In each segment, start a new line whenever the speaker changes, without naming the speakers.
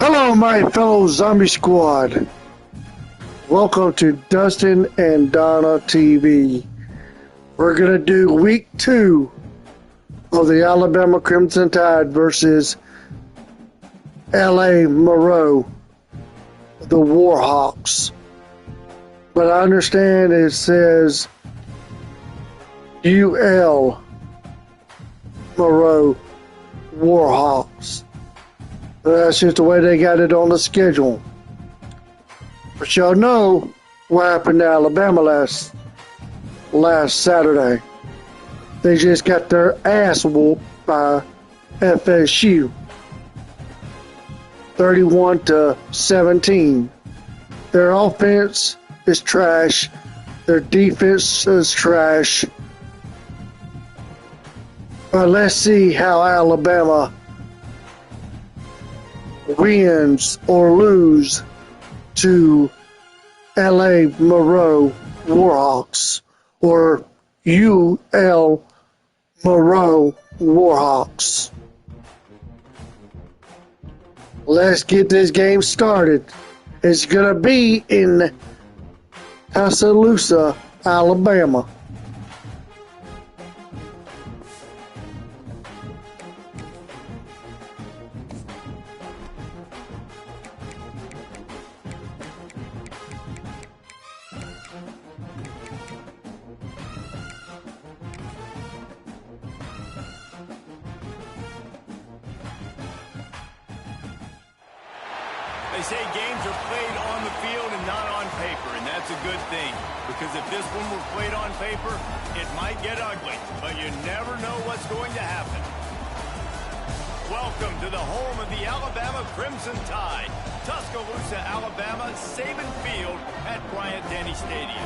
Hello, my fellow zombie squad. Welcome to Dustin and Donna TV. We're going to do week 2 of the Alabama Crimson Tide versus LA MONROE, the Warhawks. But I understand it says UL MONROE Warhawks. That's just the way they got it on the schedule. But y'all know what happened to Alabama last Saturday. They just got their ass whooped by FSU. 31-17. Their offense is trash. Their defense is trash. But let's see how Alabama wins or lose to LA MONROE Warhawks or UL MONROE Warhawks. Let's get this game started. It's gonna be in Tuscaloosa, Alabama.
They say games are played on the field and not on paper, and that's a good thing. Because if this one were played on paper, it might get ugly, but you never know what's going to happen. Welcome to the home of the Alabama Crimson Tide, Tuscaloosa, Alabama, Saban Field at Bryant-Denny Stadium.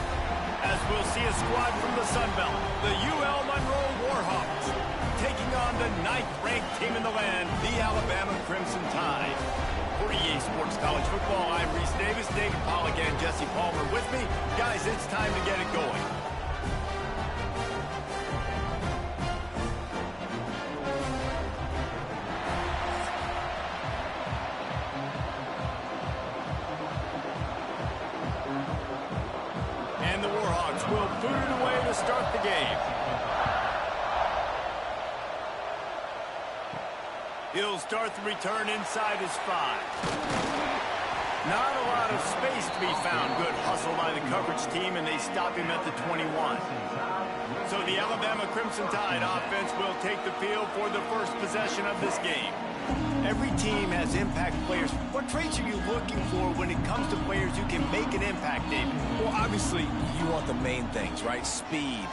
As we'll see a squad from the Sun Belt, the UL MONROE Warhawks, taking on the 9th-ranked team in the land, the Alabama Crimson Tide. For EA Sports College Football, I'm Reese Davis, David Pollack, and Jesse Palmer with me. Guys, it's time to get it going. And the Warhawks will boot it away to start the game. He'll start the return inside his 5. Not a lot of space to be found. Good hustle by the coverage team, and they stop him at the 21. So the Alabama Crimson Tide offense will take the field for the first possession of this game. Every team has impact players. What traits are you looking for when it comes to players who can make an impact, David?
Well, obviously, you want the main things, right? Speed,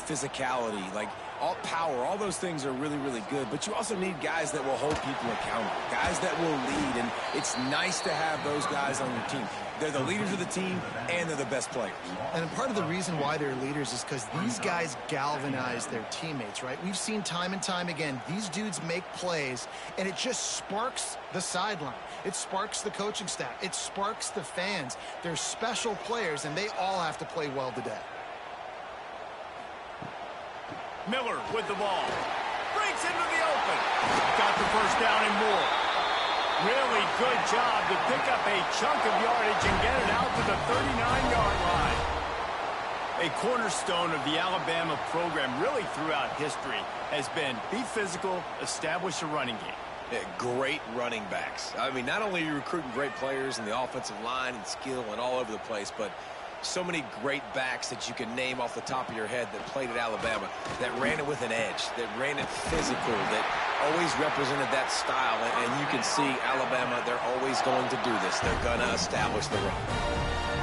physicality, like all power, all those things are really, really good. But you also need guys that will hold people accountable, guys that will lead. And it's nice to have those guys on your team. They're the leaders of the team, and they're the best players.
And part of the reason why they're leaders is because these guys galvanize their teammates, right? We've seen time and time again, these dudes make plays, and it just sparks the sideline. It sparks the coaching staff. It sparks the fans. They're special players, and they all have to play well today.
Miller with the ball. Breaks into the open. Got the first down and more. Really good job to pick up a chunk of yardage and get it out to the 39-yard line. A cornerstone of the Alabama program really throughout history has been be physical, establish a running game.
Yeah, great running backs. I mean, not only are you recruiting great players in the offensive line and skill and all over the place, but so many great backs that you can name off the top of your head that played at Alabama, that ran it with an edge, that ran it physical, that always represented that style. And you can see Alabama, they're always going to do this. They're going to establish the run.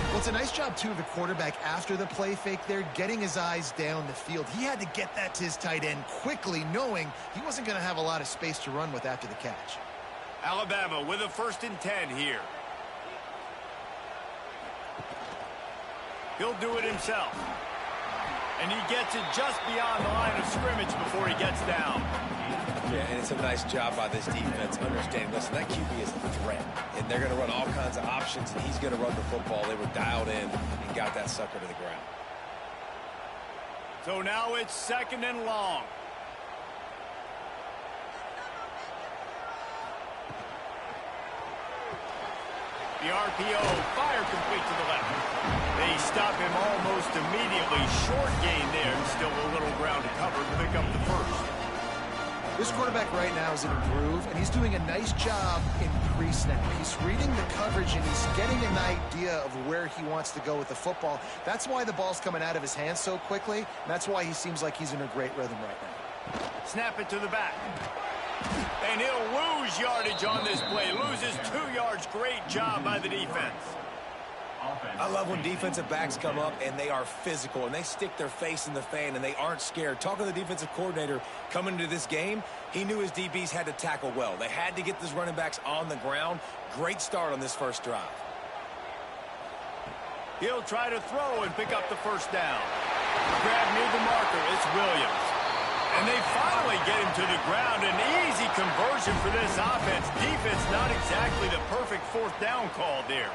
Well, it's a nice job, too, of the quarterback after the play fake there, getting his eyes down the field. He had to get that to his tight end quickly, knowing he wasn't going to have a lot of space to run with after the catch.
Alabama with a 1st and 10 here. He'll do it himself. And he gets it just beyond the line of scrimmage before he gets down.
Yeah, and it's a nice job by this defense understanding, listen, that QB is a threat. And they're going to run all kinds of options, and he's going to run the football. They were dialed in and got that sucker to the ground.
So now it's 2nd and long. The RPO, fire complete to the left. They stop him almost immediately. Short gain there, and still a little ground to cover to pick up the first.
This quarterback right now is in a groove, and he's doing a nice job in pre-snap. He's reading the coverage, and he's getting an idea of where he wants to go with the football. That's why the ball's coming out of his hands so quickly, and that's why he seems like he's in a great rhythm right now.
Snap it to the back. And he'll lose yardage on this play. Loses 2 yards. Great job by the defense.
I love when defensive backs come up and they are physical and they stick their face in the fan and they aren't scared. Talking to the defensive coordinator coming into this game, he knew his DBs had to tackle well. They had to get these running backs on the ground. Great start on this first drive.
He'll try to throw and pick up the first down. Grab near the marker. It's Williams. And they finally get him to the ground. An easy conversion for this offense. Defense not exactly the perfect fourth down call there.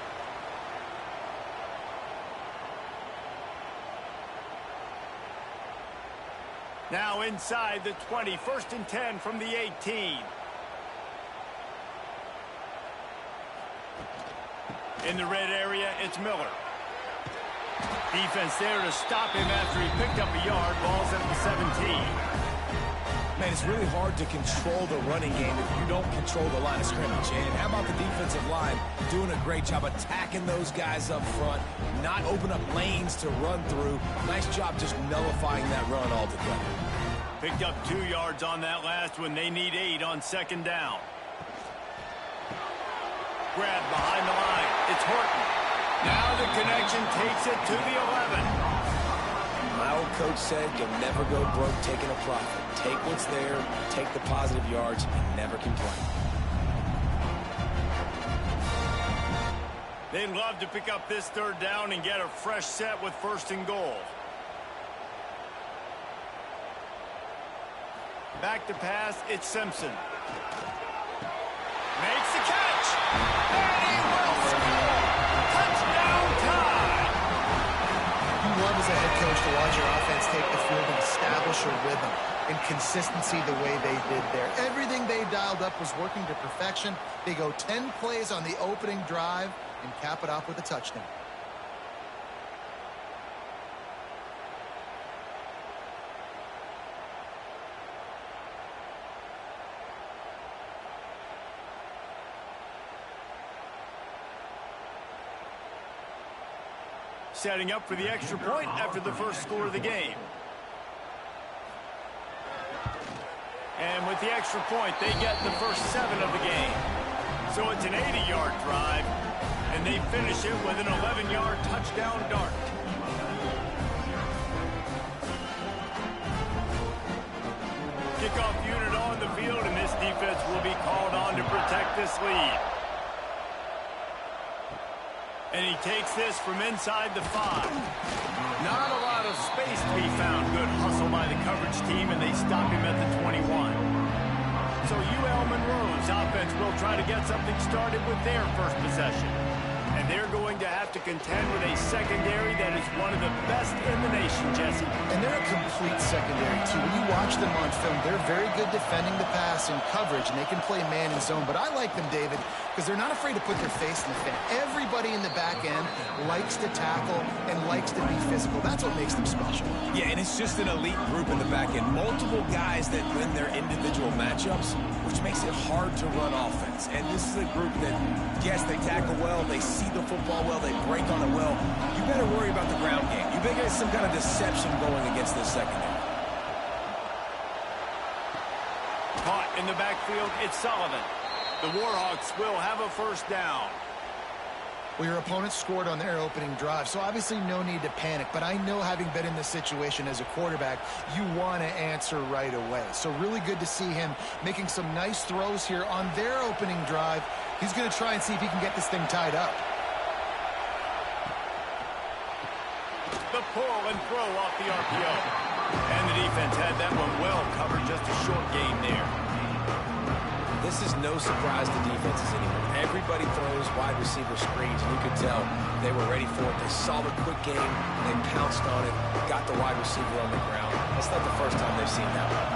Now inside the 20, 1st and 10 from the 18. In the red area, it's Miller. Defense there to stop him after he picked up a yard. Ball's at the 17.
Man, it's really hard to control the running game if you don't control the line of scrimmage. And how about the defensive line doing a great job attacking those guys up front, not open up lanes to run through. Nice job just nullifying that run altogether.
Picked up 2 yards on that last one. They need 8 on 2nd down. Grab behind the line. It's Horton. Now the connection takes it to the 11.
My old coach said you'll never go broke taking a profit. Take what's there, take the positive yards, and never complain.
They'd love to pick up this 3rd down and get a fresh set with 1st and goal. Back to pass, it's Simpson. Makes the catch. And he will score. Touchdown time.
You love as a head coach to watch your offense take the field and establish a rhythm and consistency the way they did there. Everything they dialed up was working to perfection. They go 10 plays on the opening drive and cap it off with a touchdown.
Setting up for the extra point after the first score of the game. And with the extra point, they get the first 7 of the game. So it's an 80-yard drive, and they finish it with an 11-yard touchdown dart. Kickoff unit on the field, and this defense will be called on to protect this lead. And he takes this from inside the 5. Not a lot of space to be found. Good hustle by the coverage team, and they stop him at the 21. So UL Monroe's offense will try to get something started with their first possession. And they're going to have to contend with a secondary that is one of the best in the nation, Jesse.
And they're a complete secondary, too. When you watch them on film, they're very good defending the pass and coverage, and they can play man and zone. But I like them, David, because they're not afraid to put their face in the fan. Everybody in the back end likes to tackle and likes to be physical. That's what makes them special.
Yeah, and it's just an elite group in the back end. Multiple guys that win their individual matchups, which makes it hard to run offense. And this is a group that, yes, they tackle well, they see the football well, they break on it well. You better worry about the ground game. You better get some kind of deception going against this secondary.
Caught in the backfield, it's Sullivan. The Warhawks will have a first down.
Well, your opponent scored on their opening drive, so obviously no need to panic. But I know, having been in this situation as a quarterback, you want to answer right away. So really good to see him making some nice throws here on their opening drive. He's going to try and see if he can get this thing tied up.
The pull and throw off the RPO. And the defense had that one well covered, just a short gain there.
This is no surprise to defenses anymore. Everybody throws wide receiver screens, and you could tell they were ready for it. They saw the quick game, they pounced on it, got the wide receiver on the ground. That's not the first time they've seen that one.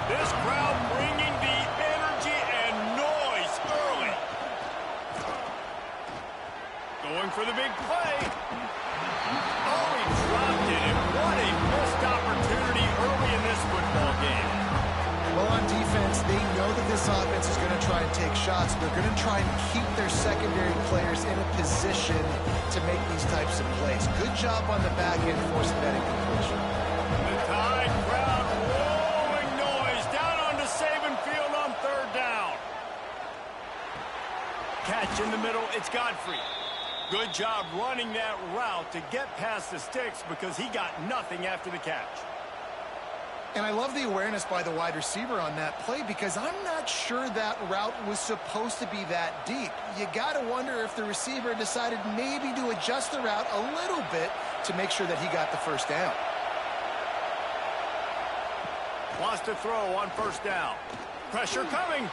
This crowd bringing the energy and noise early. for the big play. Oh, he dropped it, and what a missed opportunity early in this football game.
Well, on defense, they know that this offense is going to try and take shots. They're going to try and keep their secondary players in a position to make these types of plays. Good job on the back end forcing that incompletion.
The Tide crowd rolling noise down onto Saban Field on third down. Catch in the middle, it's Godfrey. Good job running that route to get past the sticks because he got nothing after the catch.
And I love the awareness by the wide receiver on that play because I'm not sure that route was supposed to be that deep. You got to wonder if the receiver decided maybe to adjust the route a little bit to make sure that he got the first down.
Wants to throw on first down. Pressure coming.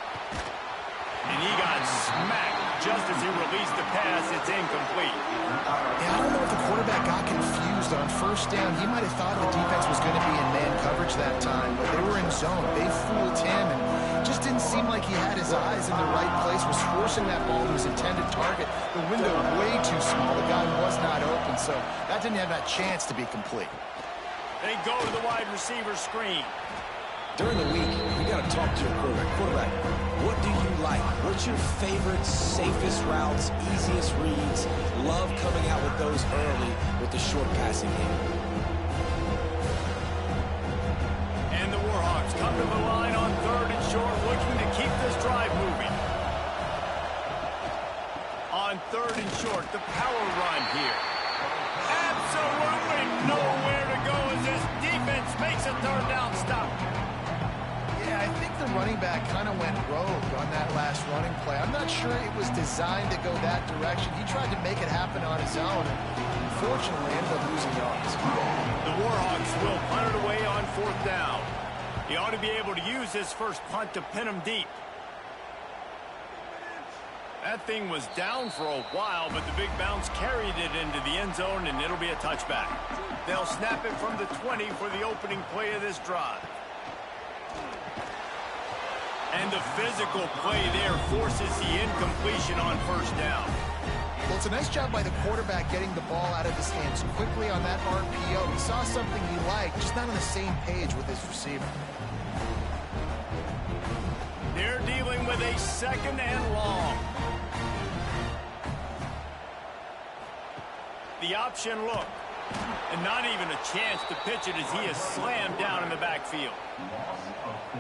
And he got smacked just as he released the pass. It's incomplete.
Yeah, I don't know if the quarterback got confused on first down. He might have thought the defense was going to be in man coverage that time, but they were in zone. They fooled him and just didn't seem like he had his eyes in the right place, was forcing that ball to his intended target. The window way too small. The guy was not open, so that didn't have that chance to be complete.
They go to the wide receiver screen.
During the week, you got to talk to your quarterback. Quarterback, what do you like? What's your favorite, safest routes, easiest reads? Love coming out with those early with the short passing game.
And the Warhawks come to the line on third and short, looking to keep this drive moving. On third and short, the power run here. Absolutely nowhere to go as this defense makes a third down stop.
Yeah, I think the running back kind of went rogue on that last running play. I'm not sure it was designed to go that direction. He tried to make it happen on his own and unfortunately ended up losing yards.
The Warhawks will punt it away on fourth down. He ought to be able to use his first punt to pin him deep. That thing was down for a while, but the big bounce carried it into the end zone, and it'll be a touchback. They'll snap it from the 20 for the opening play of this drive. And the physical play there forces the incompletion on first down.
Well, it's a nice job by the quarterback getting the ball out of his hands quickly on that RPO. He saw something he liked, just not on the same page with his receiver.
They're dealing with a second and long. The option look. And not even a chance to pitch it as he is slammed down in the backfield.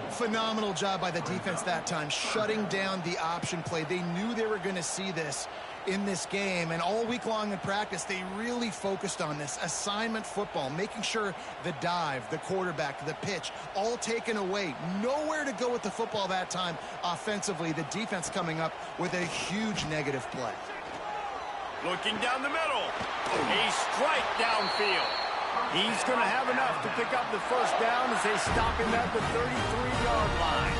Phenomenal job by the defense that time, shutting down the option play. They knew they were going to see this in this game, and all week long in practice, they really focused on this assignment football, making sure the dive, the quarterback, the pitch, all taken away. Nowhere to go with the football that time offensively. The defense coming up with a huge negative play.
Looking down the middle. A strike downfield. He's going to have enough to pick up the first down as they stop him at the 33-yard line.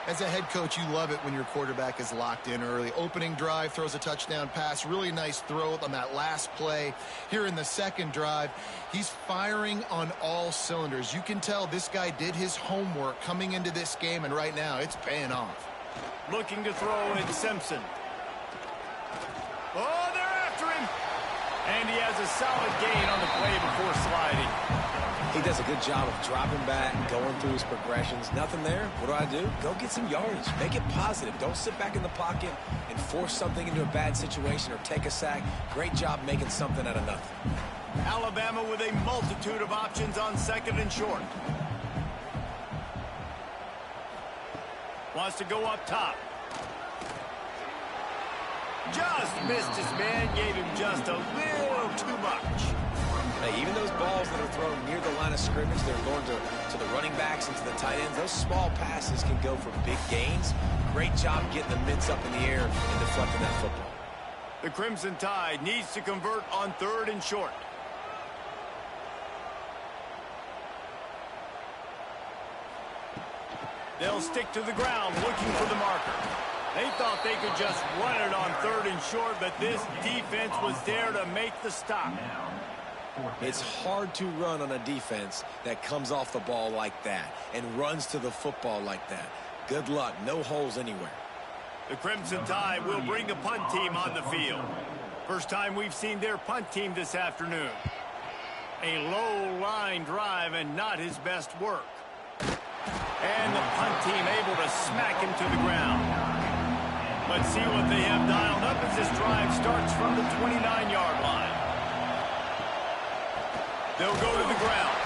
As a head coach, you love it when your quarterback is locked in early. Opening drive, throws a touchdown pass. Really nice throw on that last play. Here in the second drive, he's firing on all cylinders. You can tell this guy did his homework coming into this game, and right now it's paying off.
Looking to throw in Simpson. Oh, they're after him. And he has a solid gain on the play before sliding.
He does a good job of dropping back, going through his progressions. Nothing there. What do? Go get some yardage. Make it positive. Don't sit back in the pocket and force something into a bad situation or take a sack. Great job making something out of nothing.
Alabama with a multitude of options on second and short. Wants to go up top. Just missed his man, gave him just a little too much.
Hey, even those balls that are thrown near the line of scrimmage, they're going to the running backs and to the tight ends. Those small passes can go for big gains. Great job getting the mitts up in the air and deflecting that football.
The Crimson Tide needs to convert on third and short. They'll stick to the ground looking for the marker. They thought they could just run it on third and short, but this defense was there to make the stop.
It's hard to run on a defense that comes off the ball like that and runs to the football like that. Good luck. No holes anywhere.
The Crimson Tide will bring the punt team on the field. First time we've seen their punt team this afternoon. A low line drive and not his best work. And the punt team able to smack him to the ground. Let's see what they have dialed up as this drive starts from the 29-yard line. They'll go to the ground.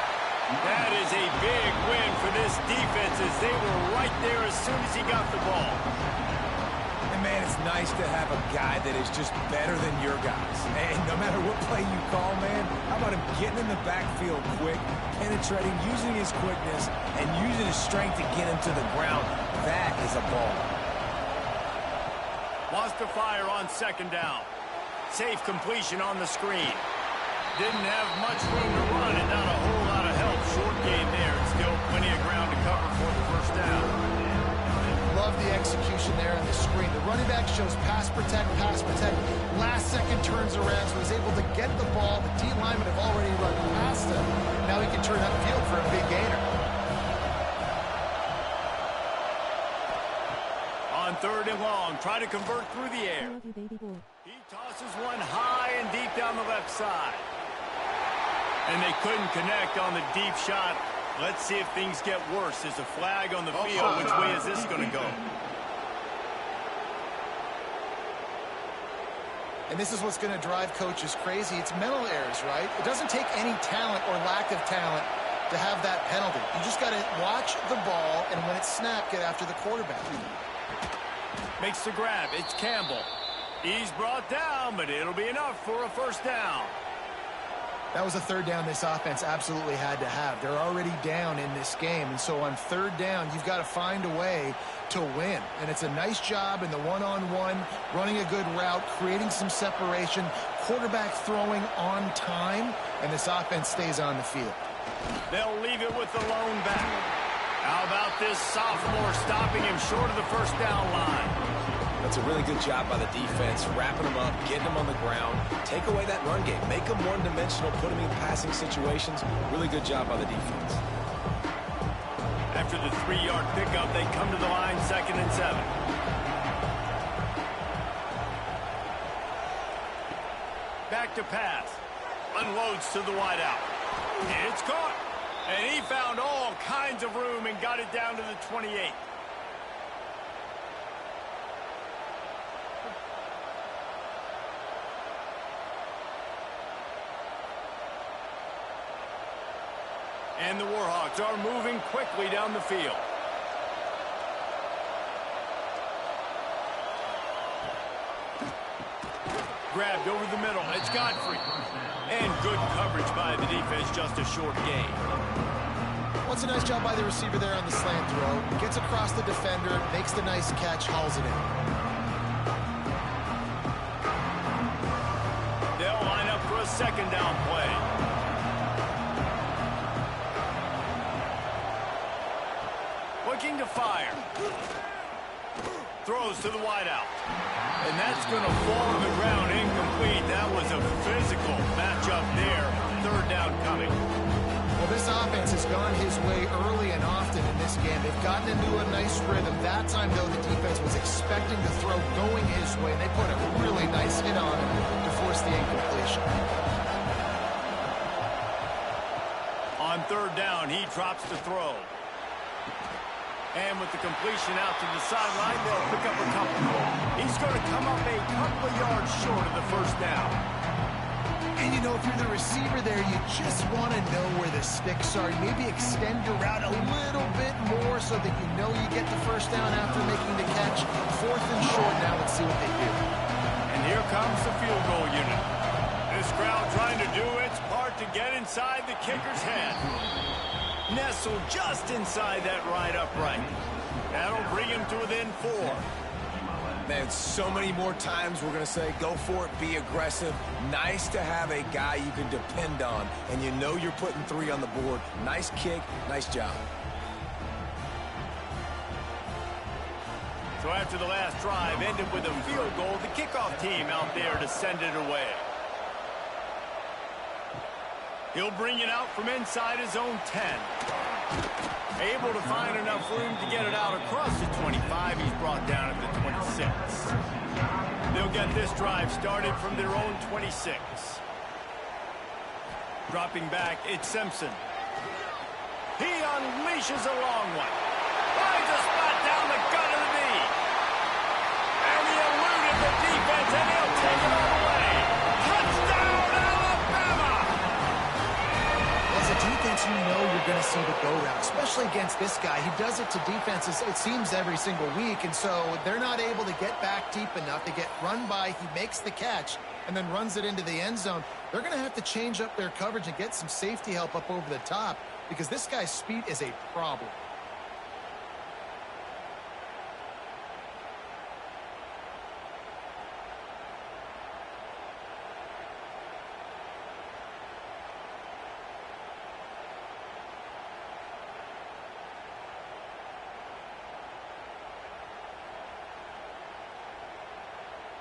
That is a big win for this defense as they were right there as soon as he got the ball.
And, man, it's nice to have a guy that is just better than your guys. And no matter what play you call, man, how about him getting in the backfield quick, penetrating, using his quickness, and using his strength to get him to the ground. That is a ball.
Wants to fire on second down. Safe completion on the screen. Didn't have much room to run and not a whole lot of help. Short game there. And still plenty of ground to cover for the first down.
Love the execution there on the screen. The running back shows pass protect, pass protect. Last second turns around, so he's able to get the ball. The D linemen have already run past him. Now he can turn upfield for a big gainer.
On third and long, try to convert through the air. He tosses one high and deep down the left side. And they couldn't connect on the deep shot. Let's see if things get worse. There's a flag on the field. Which way is this going to go?
And this is what's going to drive coaches crazy. It's mental errors, right? It doesn't take any talent or lack of talent to have that penalty. You just got to watch the ball, and when it's snapped, get after the quarterback.
Makes the grab. It's Campbell. He's brought down, but it'll be enough for a first down.
That was a third down this offense absolutely had to have. They're already down in this game, and so on third down, you've got to find a way to win. And it's a nice job in the one-on-one, running a good route, creating some separation, quarterback throwing on time, and this offense stays on the field.
They'll leave it with the lone back. How about this sophomore stopping him short of the first down line?
That's a really good job by the defense, wrapping them up, getting them on the ground, take away that run game, make them one-dimensional, put them in passing situations. Really good job by the defense.
After the 3-yard pickup, they come to the line, 2nd and 7. Back to pass. Unloads to the wideout. It's caught. And he found all kinds of room and got it down to the 28. And the Warhawks are moving quickly down the field. Grabbed over the middle. It's Godfrey. And good coverage by the defense, just a short gain.
What's a nice job by the receiver there on the slant throw. Gets across the defender, makes the nice catch, hauls it in.
They'll line up for a second down play. Looking to fire. Throws to the wideout. And that's going to fall to the ground incomplete. That was a physical matchup there. Third down coming.
Well, this offense has gone his way early and often in this game. They've gotten into a nice rhythm. That time, though, the defense was expecting the throw going his way. They put a really nice hit on him to force the incompletion.
On third down, he drops the throw. And with the completion out to the sideline, they'll pick up a couple more. He's going to come up a couple of yards short of the first down.
And, you know, if you're the receiver there, you just want to know where the sticks are. Maybe extend your route a little bit more so that you know you get the first down after making the catch. Fourth and short now. Let's see what they do.
And here comes the field goal unit. This crowd trying to do its part to get inside the kicker's head. Nestled just inside that right upright. That'll bring him to within 4.
Man, so many more times we're going to say, go for it, be aggressive. Nice to have a guy you can depend on, and you know you're putting 3 on the board. Nice kick, nice job.
So after the last drive ended with a field goal, the kickoff team out there to send it away. He'll bring it out from inside his own 10. Able to find enough room to get it out across the 25. He's brought down at the 26. They'll get this drive started from their own 26. Dropping back, it's Simpson. He unleashes a long one. Finds a spot down the gut of the knee. And he eluded the defense, and he'll take it all the way. Touchdown, Alabama!
As a defense, you know you're going to see the go route, especially against this guy. He does it to defenses, it seems, every single week, and so they're not able to get back deep enough. They get run by, he makes the catch, and then runs it into the end zone. They're going to have to change up their coverage and get some safety help up over the top because this guy's speed is a problem.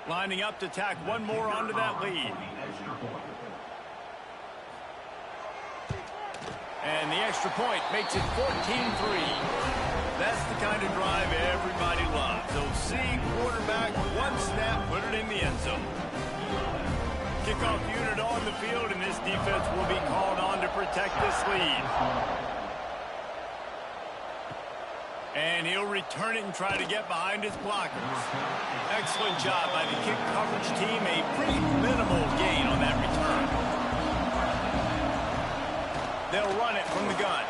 Lining up to tack one more onto that lead. And the extra point makes it 14-3. That's the kind of drive everybody loves. So see quarterback, one snap, put it in the end zone. Kickoff unit on the field, and this defense will be called on to protect this lead. And he'll return it and try to get behind his blockers. Excellent job by the kick coverage team. A pretty minimal gain on that return. They'll run it from the gun.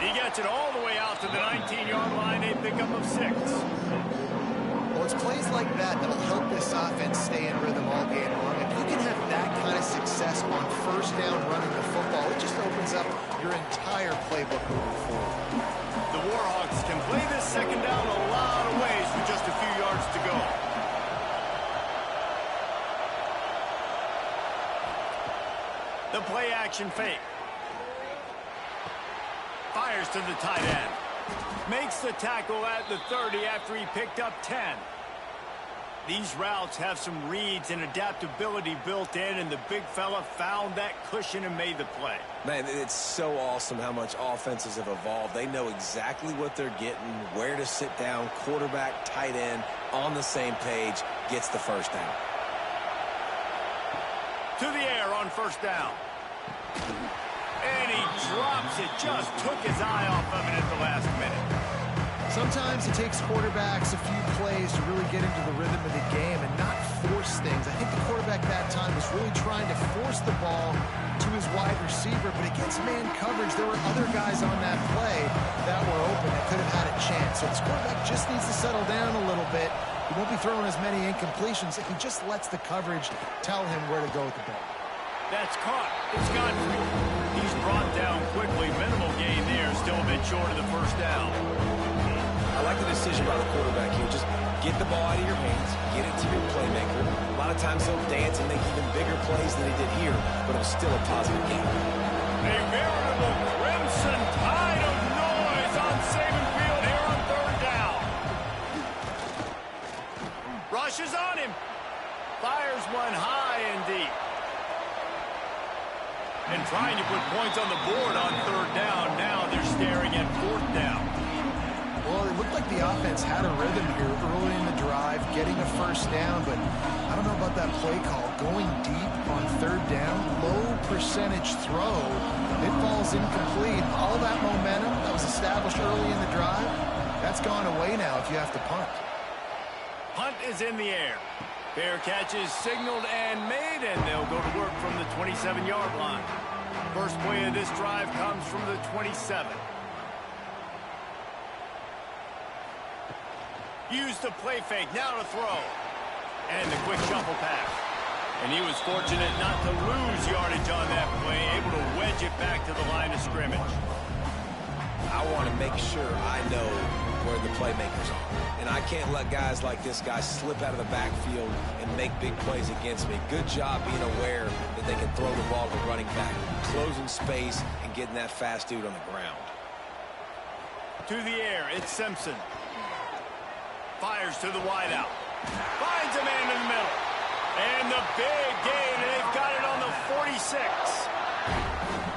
He gets it all the way out to the 19-yard line, a pickup of 6.
Well, it's plays like that that'll help this offense stay in rhythm all game long. If you can have that kind of success on first down running the football, it just opens up your entire playbook moving forward.
The Warhawks can play this second down a lot of ways with just a few yards to go. The play action fake. Fires to the tight end. Makes the tackle at the 30 after he picked up 10. These routes have some reads and adaptability built in, and the big fella found that cushion and made the play.
Man, it's so awesome how much offenses have evolved. They know exactly what they're getting, where to sit down, quarterback, tight end, on the same page, gets the first down.
To the air on first down. And he drops it, just took his eye off of it at the last minute.
Sometimes it takes quarterbacks a few plays to really get into the rhythm of the game and not force things. I think the quarterback that time was really trying to force the ball to his wide receiver, but against man coverage, there were other guys on that play that were open that could have had a chance. So this quarterback just needs to settle down a little bit. He won't be throwing as many incompletions if he just lets the coverage tell him where to go with the ball.
That's caught. It's Godfrey. He's brought down quickly. Minimal gain there. Still a bit short of the first down.
I like the decision by the quarterback here. Just get the ball out of your hands, get it to your playmaker. A lot of times they'll dance and make even bigger plays than he did here, but it was still a positive game.
A veritable crimson tide of noise on Saban Field here on third down. Rushes on him. Fires one high and deep. And trying to put points on the board on third down. Now they're staring at fourth down.
Well, it looked like the offense had a rhythm here early in the drive, getting a first down, but I don't know about that play call. Going deep on third down, low percentage throw, it falls incomplete. All that momentum that was established early in the drive, that's gone away now if you have to punt.
Punt is in the air. Fair catch is signaled and made, and they'll go to work from the 27-yard line. First play of this drive comes from the 27. Use the play fake, now to throw. And the quick shuffle pass. And he was fortunate not to lose yardage on that play, able to wedge it back to the line of scrimmage.
I want to make sure I know where the playmakers are. And I can't let guys like this guy slip out of the backfield and make big plays against me. Good job being aware that they can throw the ball to running back, closing space, and getting that fast dude on the ground.
To the air, it's Simpson. Fires to the wideout. Finds a man in the middle. And the big gain, and they've got it on the 46.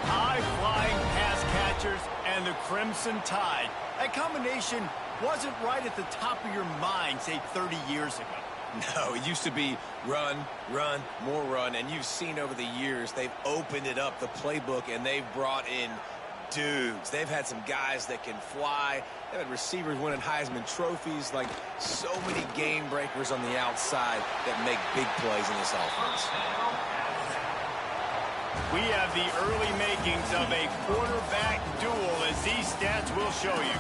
High-flying pass catchers and the Crimson Tide. That combination wasn't right at the top of your mind, say, 30 years ago.
No, it used to be run, run, more run, and you've seen over the years they've opened it up, the playbook, and they've brought in dudes. They've had some guys that can fly. They've had receivers winning Heisman trophies, like so many game breakers on the outside that make big plays in this offense.
We have the early makings of a quarterback duel, as these stats will show you.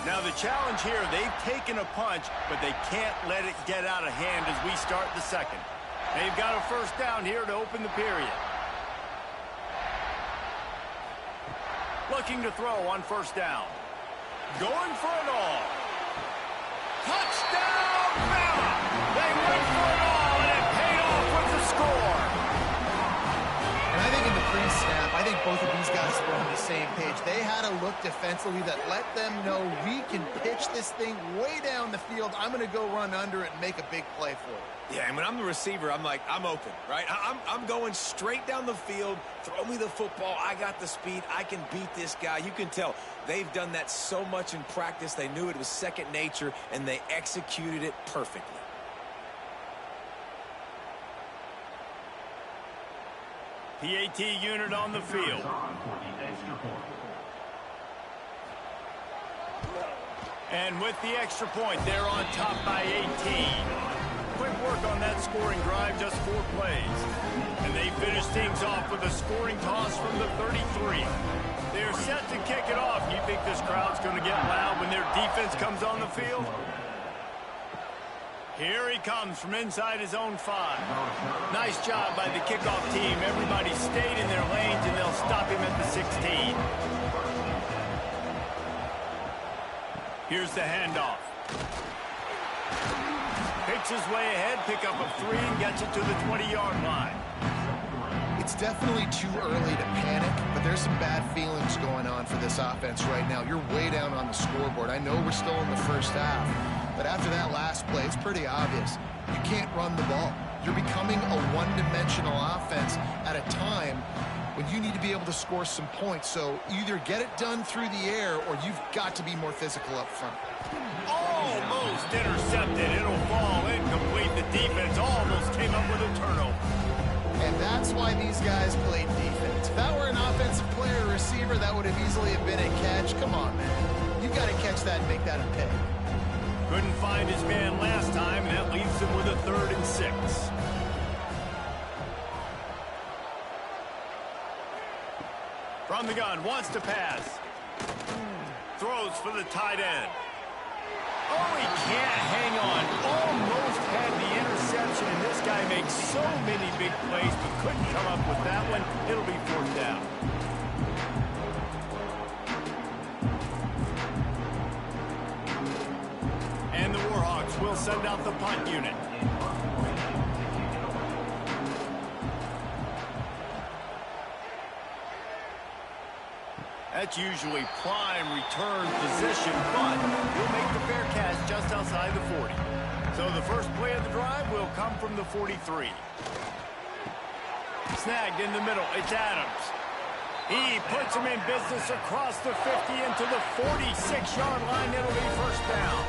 Now the challenge here, they've taken a punch, but they can't let it get out of hand as we start the second. They've got a first down here to open the period. Looking to throw on first down. Going for it all. Touchdown, Bama! They went for it all, and it paid off with the score.
And I think in the pre-snap, I think both of these guys were on the same page. They had a look defensively that let them know we can pitch this thing way down the field. I'm going to go run under it and make a big play for it.
Yeah, and when I'm the receiver, I'm like, I'm open, right? I'm going straight down the field. Throw me the football. I got the speed. I can beat this guy. You can tell they've done that so much in practice. They knew it was second nature, and they executed it perfectly.
PAT unit on the field. And with the extra point, they're on top by 18. Quick work on that scoring drive, just 4 plays. And they finish things off with a scoring toss from the 33. They're set to kick it off. You think this crowd's going to get loud when their defense comes on the field? Here he comes from inside his own 5. Nice job by the kickoff team. Everybody stayed in their lanes, and they'll stop him at the 16. Here's the handoff. Picks his way ahead, pick up a 3, and gets it to the 20-yard line.
It's definitely too early to panic, but there's some bad feelings going on for this offense right now. You're way down on the scoreboard. I know we're still in the first half, but after that last play, it's pretty obvious. You can't run the ball. You're becoming a one-dimensional offense at a time when you need to be able to score some points. So either get it done through the air, or you've got to be more physical up front.
Almost intercepted. It'll fall incomplete. The defense almost came up with a turnover.
And that's why these guys played defense. If that were an offensive player or receiver, that would have easily have been a catch. Come on, man. You've got to catch that and make that a pick.
Couldn't find his man last time, and that leaves him with a 3rd and 6. From the gun, wants to pass. Throws for the tight end. Oh, he can't hang on. Almost had the interception, and this guy makes so many big plays, but couldn't come up with that one. It'll be 4th down. And the Warhawks will send out the punt unit. That's usually prime return position, but we'll make the fair catch just outside the 40. So the first play of the drive will come from the 43. Snagged in the middle, it's Adams. He puts him in business across the 50 into the 46-yard line. It'll be first down.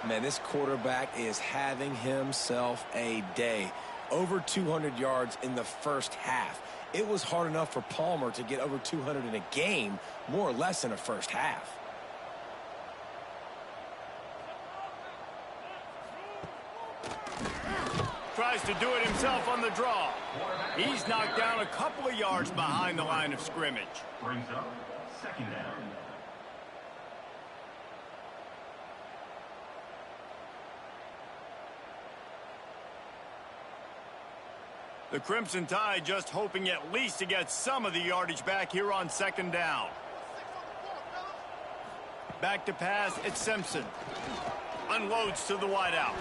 Man, this quarterback is having himself a day. Over 200 yards in the first half. It was hard enough for Palmer to get over 200 in a game, more or less in a first half.
Tries to do it himself on the draw. He's knocked down a couple of yards behind the line of scrimmage.
Brings up 2nd down.
The Crimson Tide just hoping at least to get some of the yardage back here on 2nd down. Back to pass, it's Simpson. Unloads to the wideout.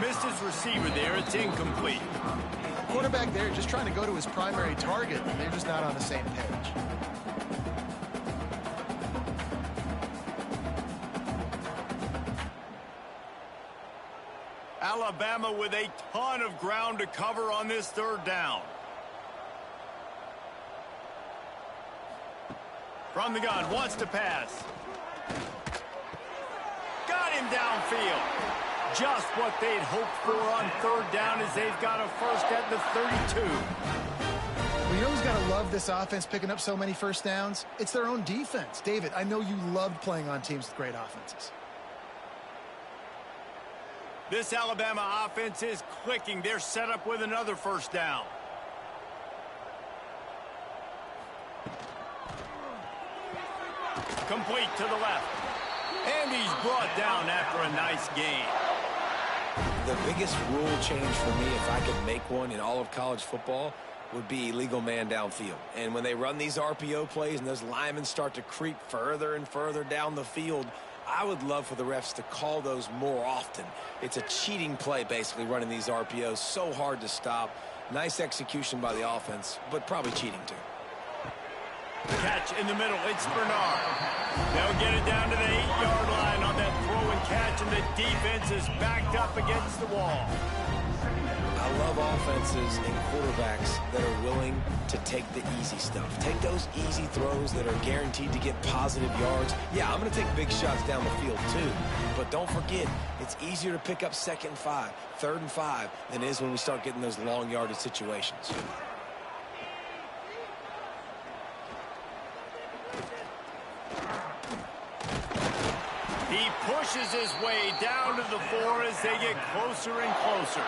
Missed his receiver there, it's incomplete.
Quarterback there just trying to go to his primary target, and they're just not on the same page.
Alabama with a ton of ground to cover on this 3rd down. From the gun, wants to pass. Got him downfield. Just what they'd hoped for on third down as they've got a first at the 32.
Well, you know who's got to love this offense picking up so many first downs? It's their own defense. David, I know you loved playing on teams with great offenses.
This Alabama offense is clicking. They're set up with another first down. Complete to the left. And he's brought down after a nice gain.
The biggest rule change for me, if I could make one in all of college football, would be illegal man downfield. And when they run these RPO plays and those linemen start to creep further and further down the field, I would love for the refs to call those more often. It's a cheating play, basically, running these RPOs. So hard to stop. Nice execution by the offense, but probably cheating too.
Catch in the middle. It's Bernard. They'll get it down to the 8-yard line on that throw and catch, and the defense is backed up against the wall.
I love offenses and quarterbacks that are willing to take the easy stuff. Take those easy throws that are guaranteed to get positive yards. Yeah, I'm going to take big shots down the field too. But don't forget, it's easier to pick up 2nd and 5, 3rd and 5 than it is when we start getting those long yardage situations.
He pushes his way down to the 4 as they get closer and closer.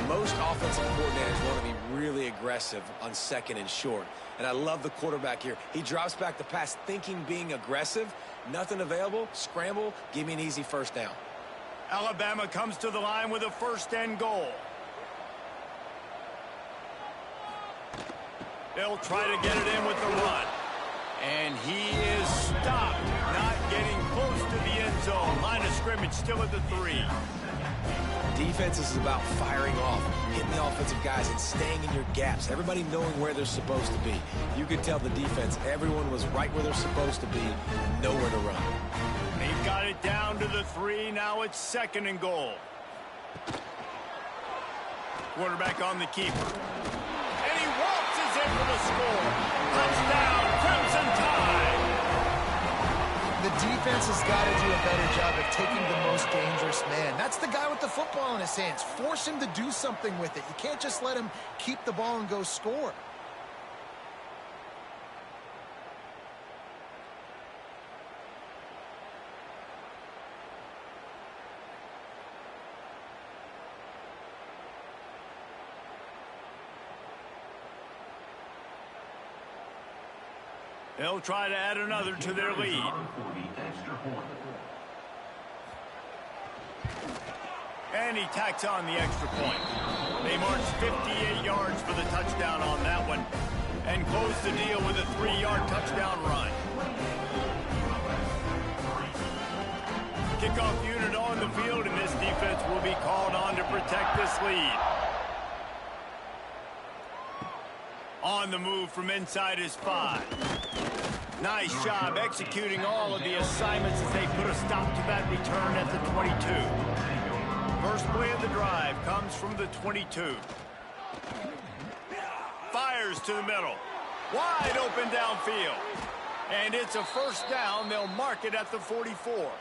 Most offensive coordinators want to be really aggressive on 2nd and short. And I love the quarterback here. He drops back the pass thinking being aggressive. Nothing available. Scramble. Give me an easy first down.
Alabama comes to the line with a 1st and goal. They'll try to get it in with the run. And he is stopped. Not getting close to the end zone. Line of scrimmage still at the 3.
Defense is about firing off, hitting the offensive guys, and staying in your gaps. Everybody knowing where they're supposed to be. You could tell the defense, everyone was right where they're supposed to be, nowhere to run.
They've got it down to the 3. Now it's 2nd and goal. Quarterback on the keeper. And he waltzes in for the score. Touchdown, Crimson Tide.
The defense has got to do a better job of taking the most dangerous man. That's the guy with the football in his hands. Force him to do something with it. You can't just let him keep the ball and go score.
They'll try to add another to their lead. And he tacks on the extra point. They march 58 yards for the touchdown on that one and close the deal with a 3-yard touchdown run. Kickoff unit on the field, and this defense will be called on to protect this lead. On the move from inside is 5. Nice job executing all of the assignments as they put a stop to that return at the 22. First play of the drive comes from the 22. Fires to the middle. Wide open downfield. And it's a first down. They'll mark it at the 44.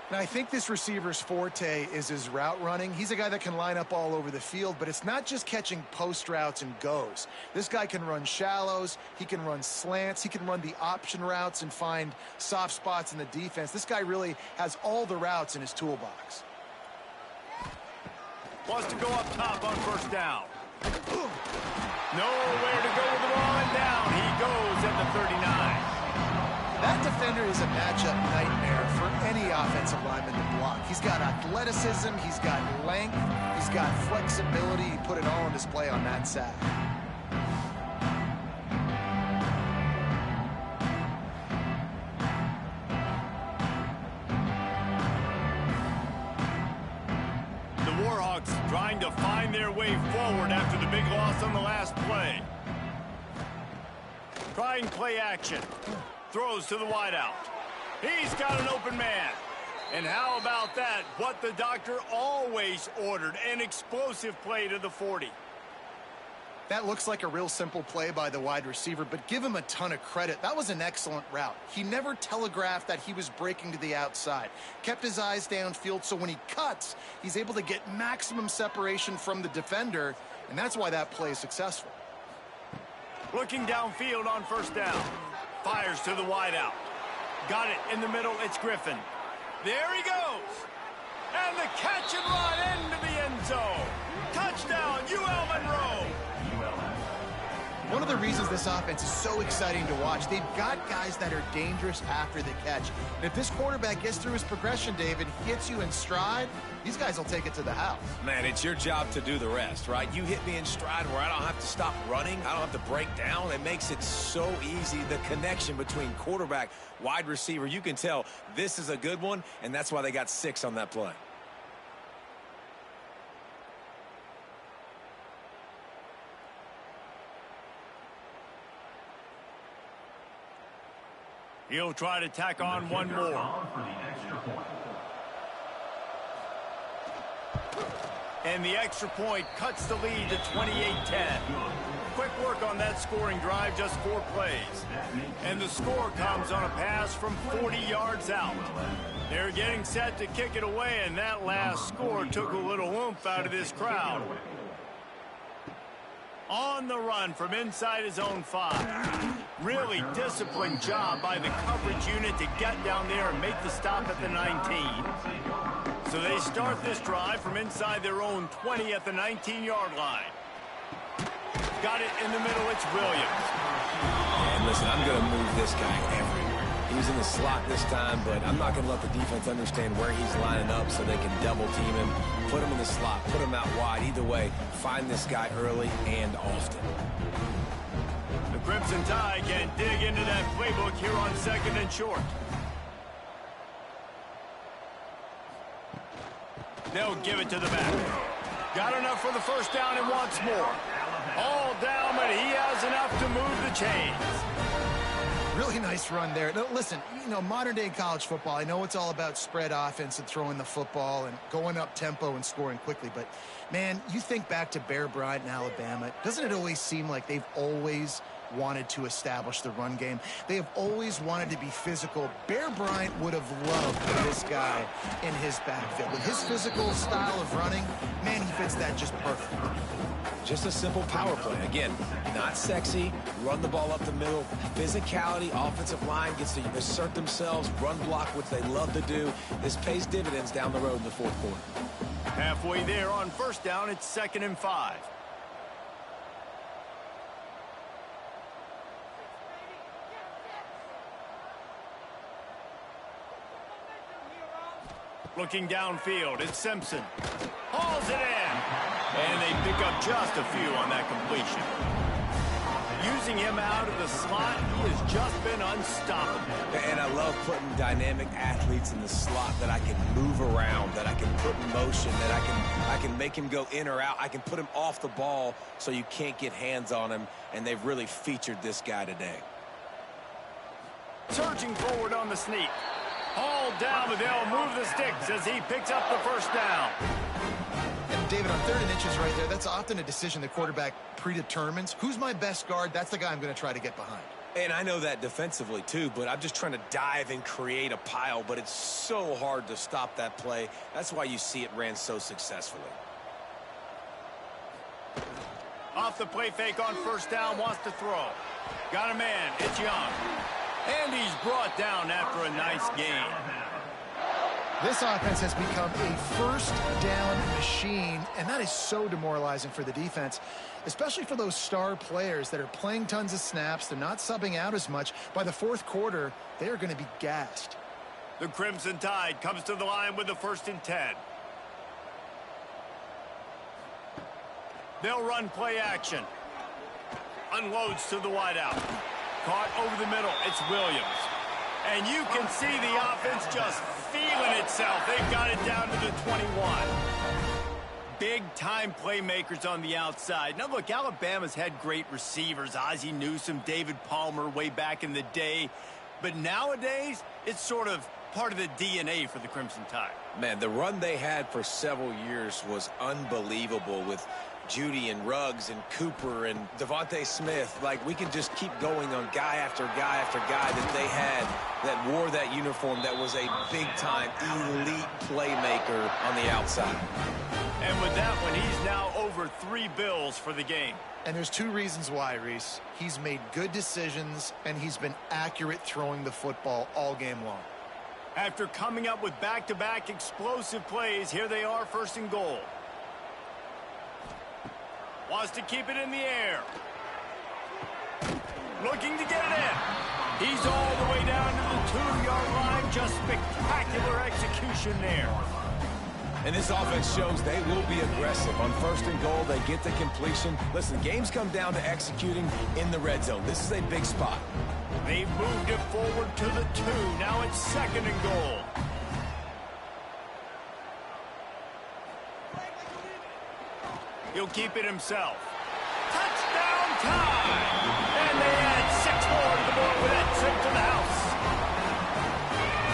Now, I think this receiver's forte is his route running. He's a guy that can line up all over the field, but it's not just catching post routes and goes. This guy can run shallows, he can run slants, he can run the option routes and find soft spots in the defense. This guy really has all the routes in his toolbox.
Wants to go up top on first down. Nowhere to go with the ball, and down he goes at the 39.
That defender is a matchup nightmare for any offensive lineman to block. He's got athleticism, he's got length, he's got flexibility. He put it all on display on that sack.
The Warhawks trying to find their way forward after the big loss on the last play. Trying play action. Throws to the wideout. He's got an open man. And how about that? What the doctor always ordered, an explosive play to the 40.
That looks like a real simple play by the wide receiver, but give him a ton of credit. That was an excellent route. He never telegraphed that he was breaking to the outside. Kept his eyes downfield, so when he cuts, he's able to get maximum separation from the defender, and that's why that play is successful.
Looking downfield on first down. Fires to the wideout. Got it in the middle. It's Griffin. There he goes. And the catch and run into the end zone. Touchdown, UL Monroe.
One of the reasons this offense is so exciting to watch, they've got guys that are dangerous after the catch. And if this quarterback gets through his progression, David, hits you in stride, these guys will take it to the house.
Man, it's your job to do the rest, right? You hit me in stride where I don't have to stop running. I don't have to break down. It makes it so easy, the connection between quarterback, wide receiver. You can tell this is a good one, and that's why they got 6 on that play.
He'll try to tack on one more. And the extra point cuts the lead to 28-10. Quick work on that scoring drive, just 4 plays. And the score comes on a pass from 40 yards out. They're getting set to kick it away, and that last score took a little oomph out of this crowd. On the run from inside his own 5. Really disciplined job by the coverage unit to get down there and make the stop at the 19. So they start this drive from inside their own 20 at the 19-yard line. Got it in the middle. It's Williams.
And listen, I'm going to move this guy everywhere. He's in the slot this time, but I'm not going to let the defense understand where he's lining up so they can double team him. Put him in the slot, put him out wide. Either way, find this guy early and often.
The Crimson Tide can dig into that playbook here on 2nd and short. They'll give it to the back. Got enough for the first down and wants more. All down, but he has enough to move the chains.
Really nice run there. Now, listen, you know, modern-day college football, I know it's all about spread offense and throwing the football and going up tempo and scoring quickly, but, man, you think back to Bear Bryant in Alabama, doesn't it always seem like they've always wanted to establish the run game? They have always wanted to be physical. Bear Bryant would have loved this guy in his backfield. With his physical style of running, man, he fits that just perfectly.
Just a simple power play. Again, not sexy, run the ball up the middle, physicality, offensive line gets to assert themselves, run block, which they love to do. This pays dividends down the road in the 4th quarter.
Halfway there on first down, it's 2nd and 5. Looking downfield, it's Simpson. Hauls it in. And they pick up just a few on that completion. Using him out of the slot, he has just been unstoppable.
And I love putting dynamic athletes in the slot that I can move around, that I can put in motion, that I can make him go in or out. I can put him off the ball so you can't get hands on him, and they've really featured this guy today.
Surging forward on the sneak. All down, but they'll move the sticks as he picks up the first down.
And David, on 3rd and inches right there, that's often a decision the quarterback predetermines. Who's my best guard? That's the guy I'm going to try to get behind.
And I know that defensively too, but I'm just trying to dive and create a pile, but it's so hard to stop that play. That's why you see it ran so successfully.
Off the play fake on first down, wants to throw. Got a man, it's Young. And he's brought down after a nice gain.
This offense has become a first down machine, and that is so demoralizing for the defense, especially for those star players that are playing tons of snaps. They're not subbing out as much. By the 4th quarter, they are going to be gassed.
The Crimson Tide comes to the line with the 1st and 10. They'll run play action. Unloads to the wideout. Caught over the middle. It's Williams. And you can see the offense just feeling itself. They've got it down to the 21. Big-time playmakers on the outside. Now, look, Alabama's had great receivers. Ozzie Newsome, David Palmer way back in the day. But nowadays, it's sort of part of the DNA for the Crimson Tide.
Man, the run they had for several years was unbelievable with Judy and Ruggs and Cooper and Devontae Smith. Like, we can just keep going on guy after guy after guy that they had that wore that uniform that was a big-time elite playmaker on the outside.
And with that one, he's now over 3 bills for the game.
And there's 2 reasons why, Reese. He's made good decisions, and he's been accurate throwing the football all game long.
After coming up with back-to-back explosive plays, here they are, 1st and goal. Wants to keep it in the air. Looking to get it in. He's all the way down to the 2-yard line. Just spectacular execution there.
And this offense shows they will be aggressive. On 1st and goal, they get the completion. Listen, games come down to executing in the red zone. This is a big spot.
They've moved it forward to the 2. Now it's 2nd and goal. He'll keep it himself. Touchdown time! And they add 6 more to the board with that trip to the house.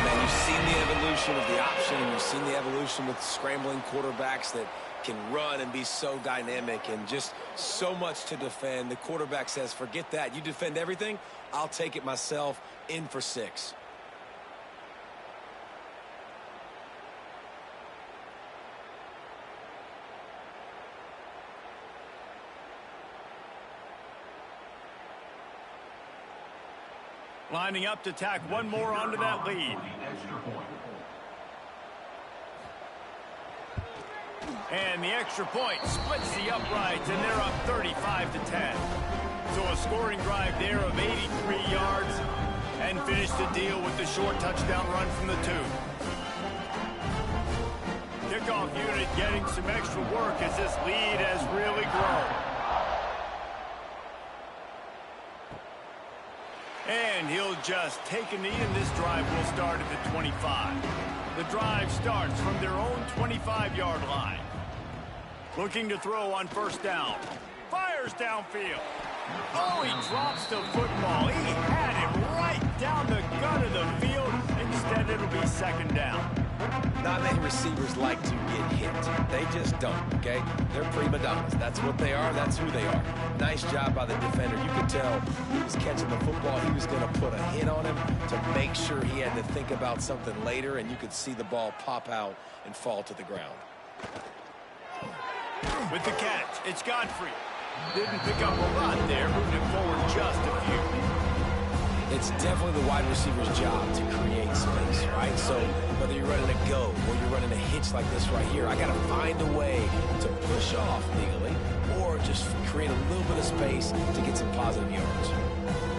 Man, you've seen the evolution of the option, and you've seen the evolution with scrambling quarterbacks that can run and be so dynamic and just so much to defend. The quarterback says, forget that. You defend everything, I'll take it myself. In for 6.
Lining up to tack one more onto that lead. And the extra point splits the uprights, and they're up 35-10. So a scoring drive there of 83 yards, and finish the deal with the short touchdown run from the 2. Kickoff unit getting some extra work as this lead has really grown. And he'll just take a knee, and this drive will start at the 25. The drive starts from their own 25-yard line. Looking to throw on 1st down. Fires downfield. Oh, he drops the football. He had it right down the gut of the field. Instead, it'll be 2nd down.
Not many receivers like to get hit. They just don't, okay? They're prima donnas. That's what they are. That's who they are. Nice job by the defender. You could tell he was catching the football. He was going to put a hit on him to make sure he had to think about something later, and you could see the ball pop out and fall to the ground.
With the catch, it's Godfrey. Didn't pick up a lot there, moving it forward just a few.
It's definitely the wide receiver's job to create space, right? So whether you're running a go or you're running a hitch like this right here, I got to find a way to push off legally or just create a little bit of space to get some positive yards.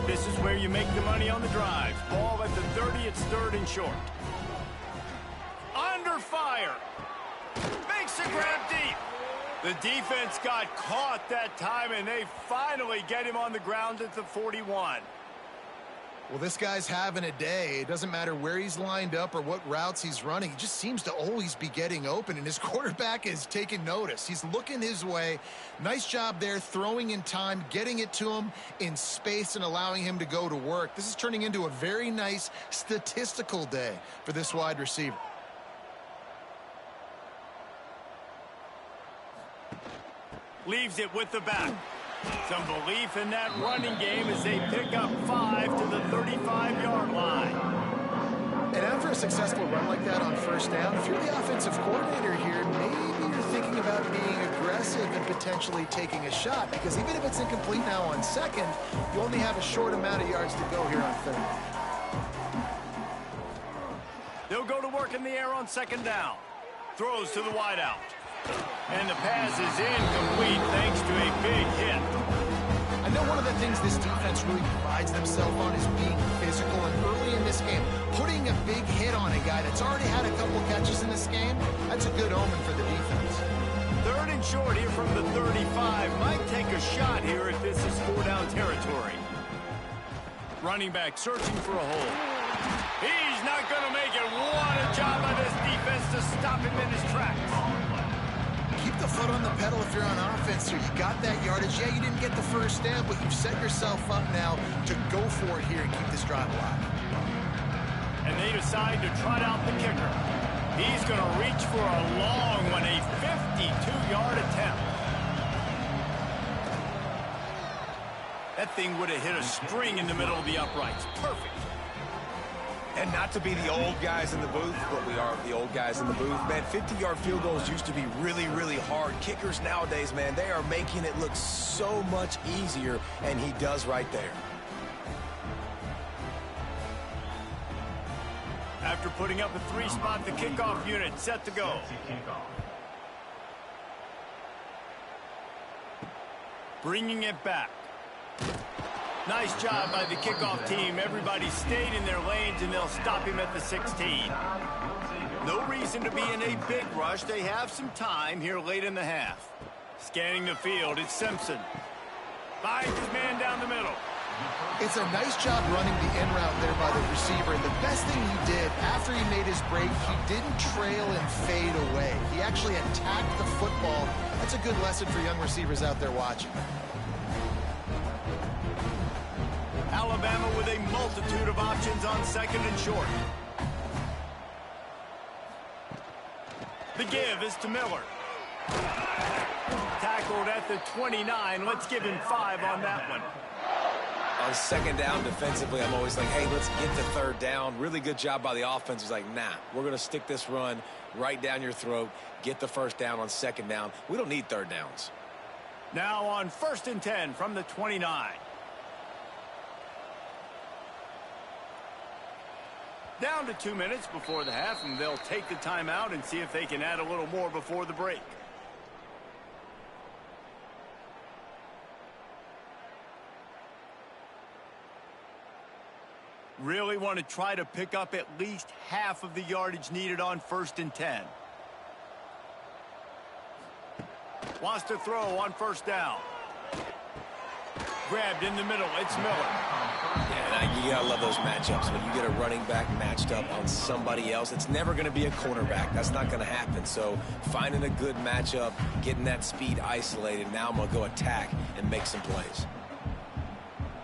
This is where you make the money on the drive. Ball at the 30, it's 3rd and short. Under fire. Makes a grab deep. The defense got caught that time, and they finally get him on the ground at the 41.
Well, this guy's having a day. It doesn't matter where he's lined up or what routes he's running. He just seems to always be getting open, and his quarterback is taking notice. He's looking his way. Nice job there, throwing in time, getting it to him in space and allowing him to go to work. This is turning into a very nice statistical day for this wide receiver.
Leaves it with the back. Some belief in that running game as they pick up 5 to the 35-yard line.
And after a successful run like that on 1st down, if you're the offensive coordinator here, maybe you're thinking about being aggressive and potentially taking a shot, because even if it's incomplete now on 2nd, you only have a short amount of yards to go here on 3rd.
They'll go to work in the air on 2nd down. Throws to the wideout. And the pass is incomplete thanks to a big hit.
I know one of the things this defense really prides themselves on is being physical, and early in this game, putting a big hit on a guy that's already had a couple catches in this game, that's a good omen for the defense.
3rd and short here from the 35. Might take a shot here if this is 4-down territory. Running back searching for a hole. He's not going to make it. What a job by this defense to stop him in his tracks.
Keep the foot on the pedal if you're on offense here. You got that yardage. Yeah, you didn't get the 1st down, but you've set yourself up now to go for it here and keep this drive alive.
And they decide to trot out the kicker. He's going to reach for a long one, a 52-yard attempt. That thing would have hit a string in the middle of the uprights. Perfect.
And not to be the old guys in the booth, but we are the old guys in the booth. Man, 50-yard field goals used to be really, really hard. Kickers nowadays, man, they are making it look so much easier, and he does right there.
After putting up a 3-spot, the kickoff unit set to go. Bringing it back. Nice job by the kickoff team. Everybody stayed in their lanes, and they'll stop him at the 16. No reason to be in a big rush. They have some time here late in the half. Scanning the field, it's Simpson. Finds his man down the middle.
It's a nice job running the in route there by the receiver. And the best thing he did after he made his break, he didn't trail and fade away. He actually attacked the football. That's a good lesson for young receivers out there watching.
Alabama with a multitude of options on 2nd and short. The give is to Miller. Tackled at the 29. Let's give him 5 on that one.
On 2nd down defensively, I'm always like, hey, let's get to 3rd down. Really good job by the offense. It's like, nah, we're going to stick this run right down your throat, get the 1st down on 2nd down. We don't need 3rd downs.
Now on 1st and 10 from the 29. Down to 2 minutes before the half, and they'll take the timeout and see if they can add a little more before the break. Really want to try to pick up at least half of the yardage needed on 1st and 10. Wants to throw on 1st down. Grabbed in the middle. It's Miller.
Yeah, you gotta love those matchups. When you get a running back matched up on somebody else, it's never going to be a cornerback. That's not going to happen. So finding a good matchup, getting that speed isolated, now I'm going to go attack and make some plays.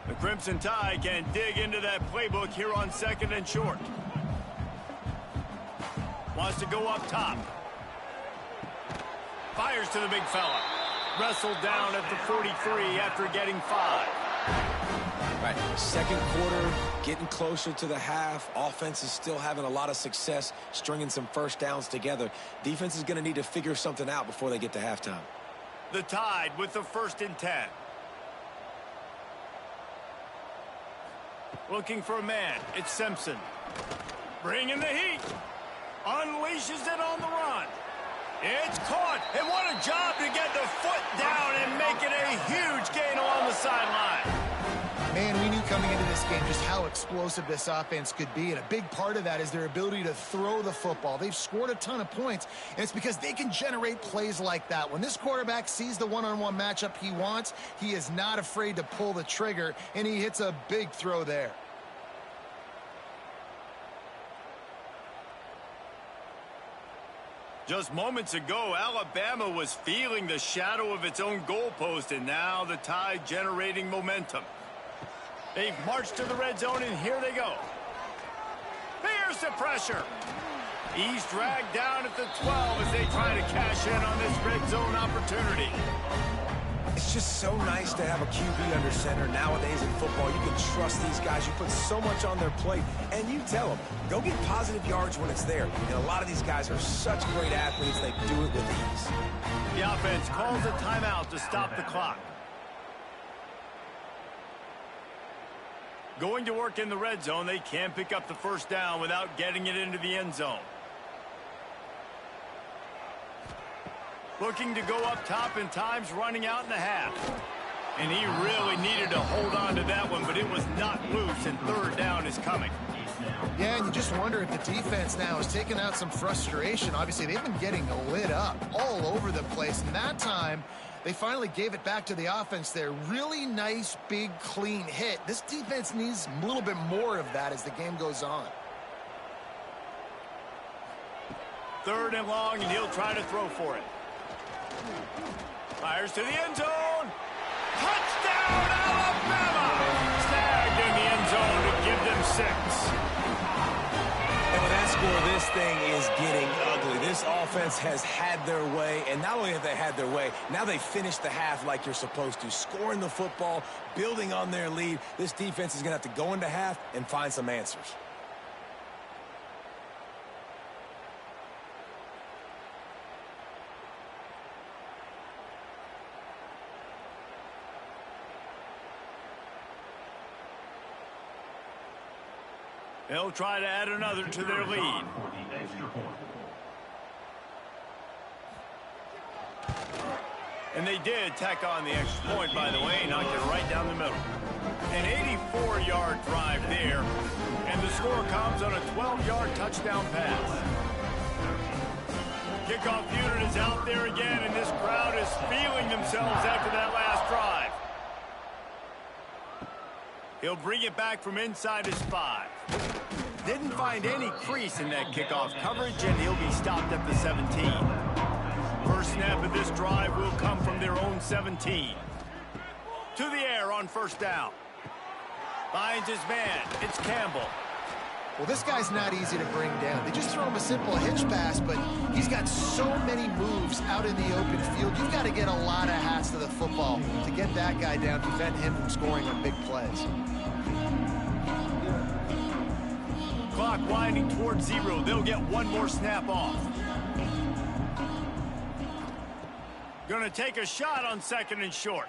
The Crimson Tide can dig into that playbook here on 2nd and short. Wants to go up top. Fires to the big fella. Wrestled down at the 43 after getting 5.
Right, 2nd quarter, getting closer to the half. Offense is still having a lot of success stringing some 1st downs together. Defense is going to need to figure something out before they get to halftime.
The Tide with the 1st and 10. Looking for a man. It's Simpson. Bringing the heat. Unleashes it on the run. It's caught. And what a job to get the foot down and make it a huge gain along the sideline.
Man, we knew coming into this game just how explosive this offense could be, and a big part of that is their ability to throw the football. They've scored a ton of points, and it's because they can generate plays like that. When this quarterback sees the one-on-one matchup he wants, he is not afraid to pull the trigger, and he hits a big throw there.
Just moments ago, Alabama was feeling the shadow of its own goalpost, and now the Tide generating momentum. They've marched to the red zone, and here they go. Here's the pressure. He's dragged down at the 12 as they try to cash in on this red zone opportunity.
It's just so nice to have a QB under center. Nowadays in football, you can trust these guys. You put so much on their plate, and you tell them, go get positive yards when it's there. And a lot of these guys are such great athletes, they do it with ease.
The offense calls a timeout to stop the clock. Going to work in the red zone, they can pick up the 1st down without getting it into the end zone. Looking to go up top, and time's running out in the half. And he really needed to hold on to that one, but it was not loose, and 3rd down is coming.
Yeah, and you just wonder if the defense now is taking out some frustration. Obviously, they've been getting lit up all over the place, and that time they finally gave it back to the offense there. Really nice, big, clean hit. This defense needs a little bit more of that as the game goes on.
3rd and long, and he'll try to throw for it. Fires to the end zone. Touchdown, Alabama! Snagged in the end zone to give them 6.
And with that score, this thing is getting ugly. Exactly. This offense has had their way, and not only have they had their way, now they finished the half like you're supposed to, scoring the football, building on their lead. This defense is going to have to go into half and find some answers.
They'll try to add another to their lead. And they did tack on the extra point, by the way, knocked it right down the middle. An 84-yard drive there, and the score comes on a 12-yard touchdown pass. Kickoff unit is out there again, and this crowd is feeling themselves after that last drive. He'll bring it back from inside his 5. Didn't find any crease in that kickoff coverage, and he'll be stopped at the 17. First snap of this drive will come from their own 17. To the air on first down. Finds his man. It's Campbell.
Well, this guy's not easy to bring down. They just throw him a simple hitch pass, but he's got so many moves out in the open field. You've got to get a lot of hats to the football to get that guy down, prevent him from scoring on big plays.
Clock winding towards 0. They'll get one more snap off. Gonna take a shot on 2nd and short.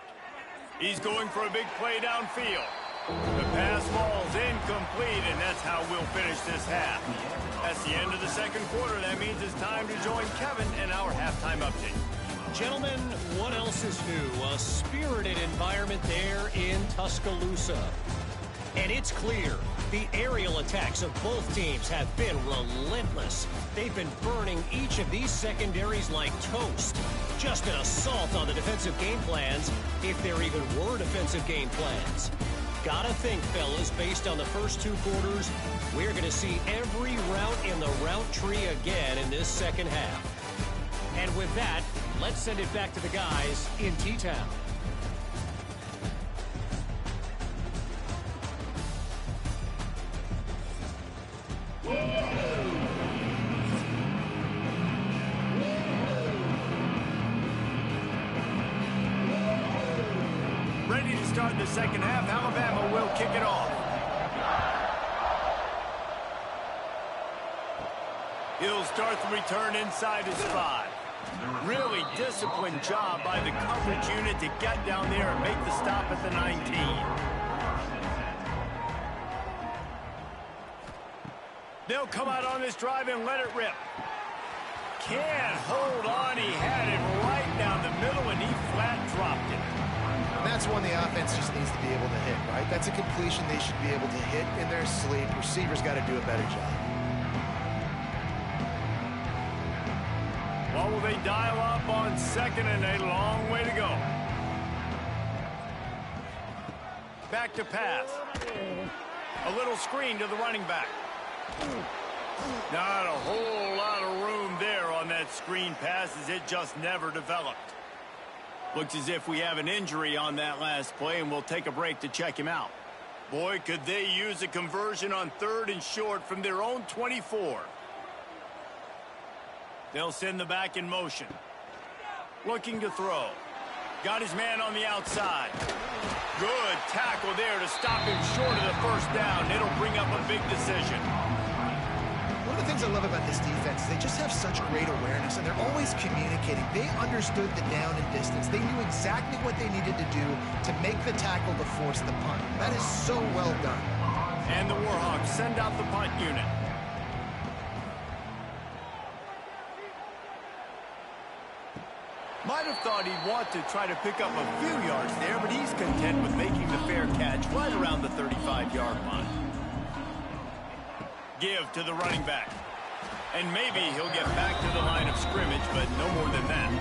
He's going for a big play downfield. The pass falls incomplete, and that's how we'll finish this half. That's the end of the second quarter. That means it's time to join Kevin and our halftime update.
Gentlemen, what else is new? A spirited environment there in Tuscaloosa. And it's clear, the aerial attacks of both teams have been relentless. They've been burning each of these secondaries like toast. Just an assault on the defensive game plans, if there even were defensive game plans. Gotta think, fellas, based on the first 2 quarters, we're going to see every route in the route tree again in this second half. And with that, let's send it back to the guys in T-Town.
Ready to start the second half. Alabama will kick it off. He'll start the return inside his 5. Really disciplined job by the coverage unit to get down there and make the stop at the 19. They'll come out on this drive and let it rip. Can't hold on. He had it right down the middle, and he flat dropped it.
And that's one the offense just needs to be able to hit, right? That's a completion they should be able to hit in their sleep. Receivers got to do a better job.
What will they dial up on 2nd and a long way to go? Back to pass. A little screen to the running back. Not a whole lot of room there on that screen pass, as it just never developed. Looks as if we have an injury on that last play, and we'll take a break to check him out. Boy, could they use a conversion on 3rd and short from their own 24. They'll send the back in motion. Looking to throw. Got his man on the outside. Good tackle there to stop him short of the first down. It'll bring up a big decision.
One of the things I love about this defense is they just have such great awareness, and they're always communicating. They understood the down and distance. They knew exactly what they needed to do to make the tackle to force the punt. That is so well done.
And the Warhawks send out the punt unit. Might have thought he'd want to try to pick up a few yards there, but he's content with making the fair catch right around the 35-yard line. Give to the running back. And maybe he'll get back to the line of scrimmage, but no more than that.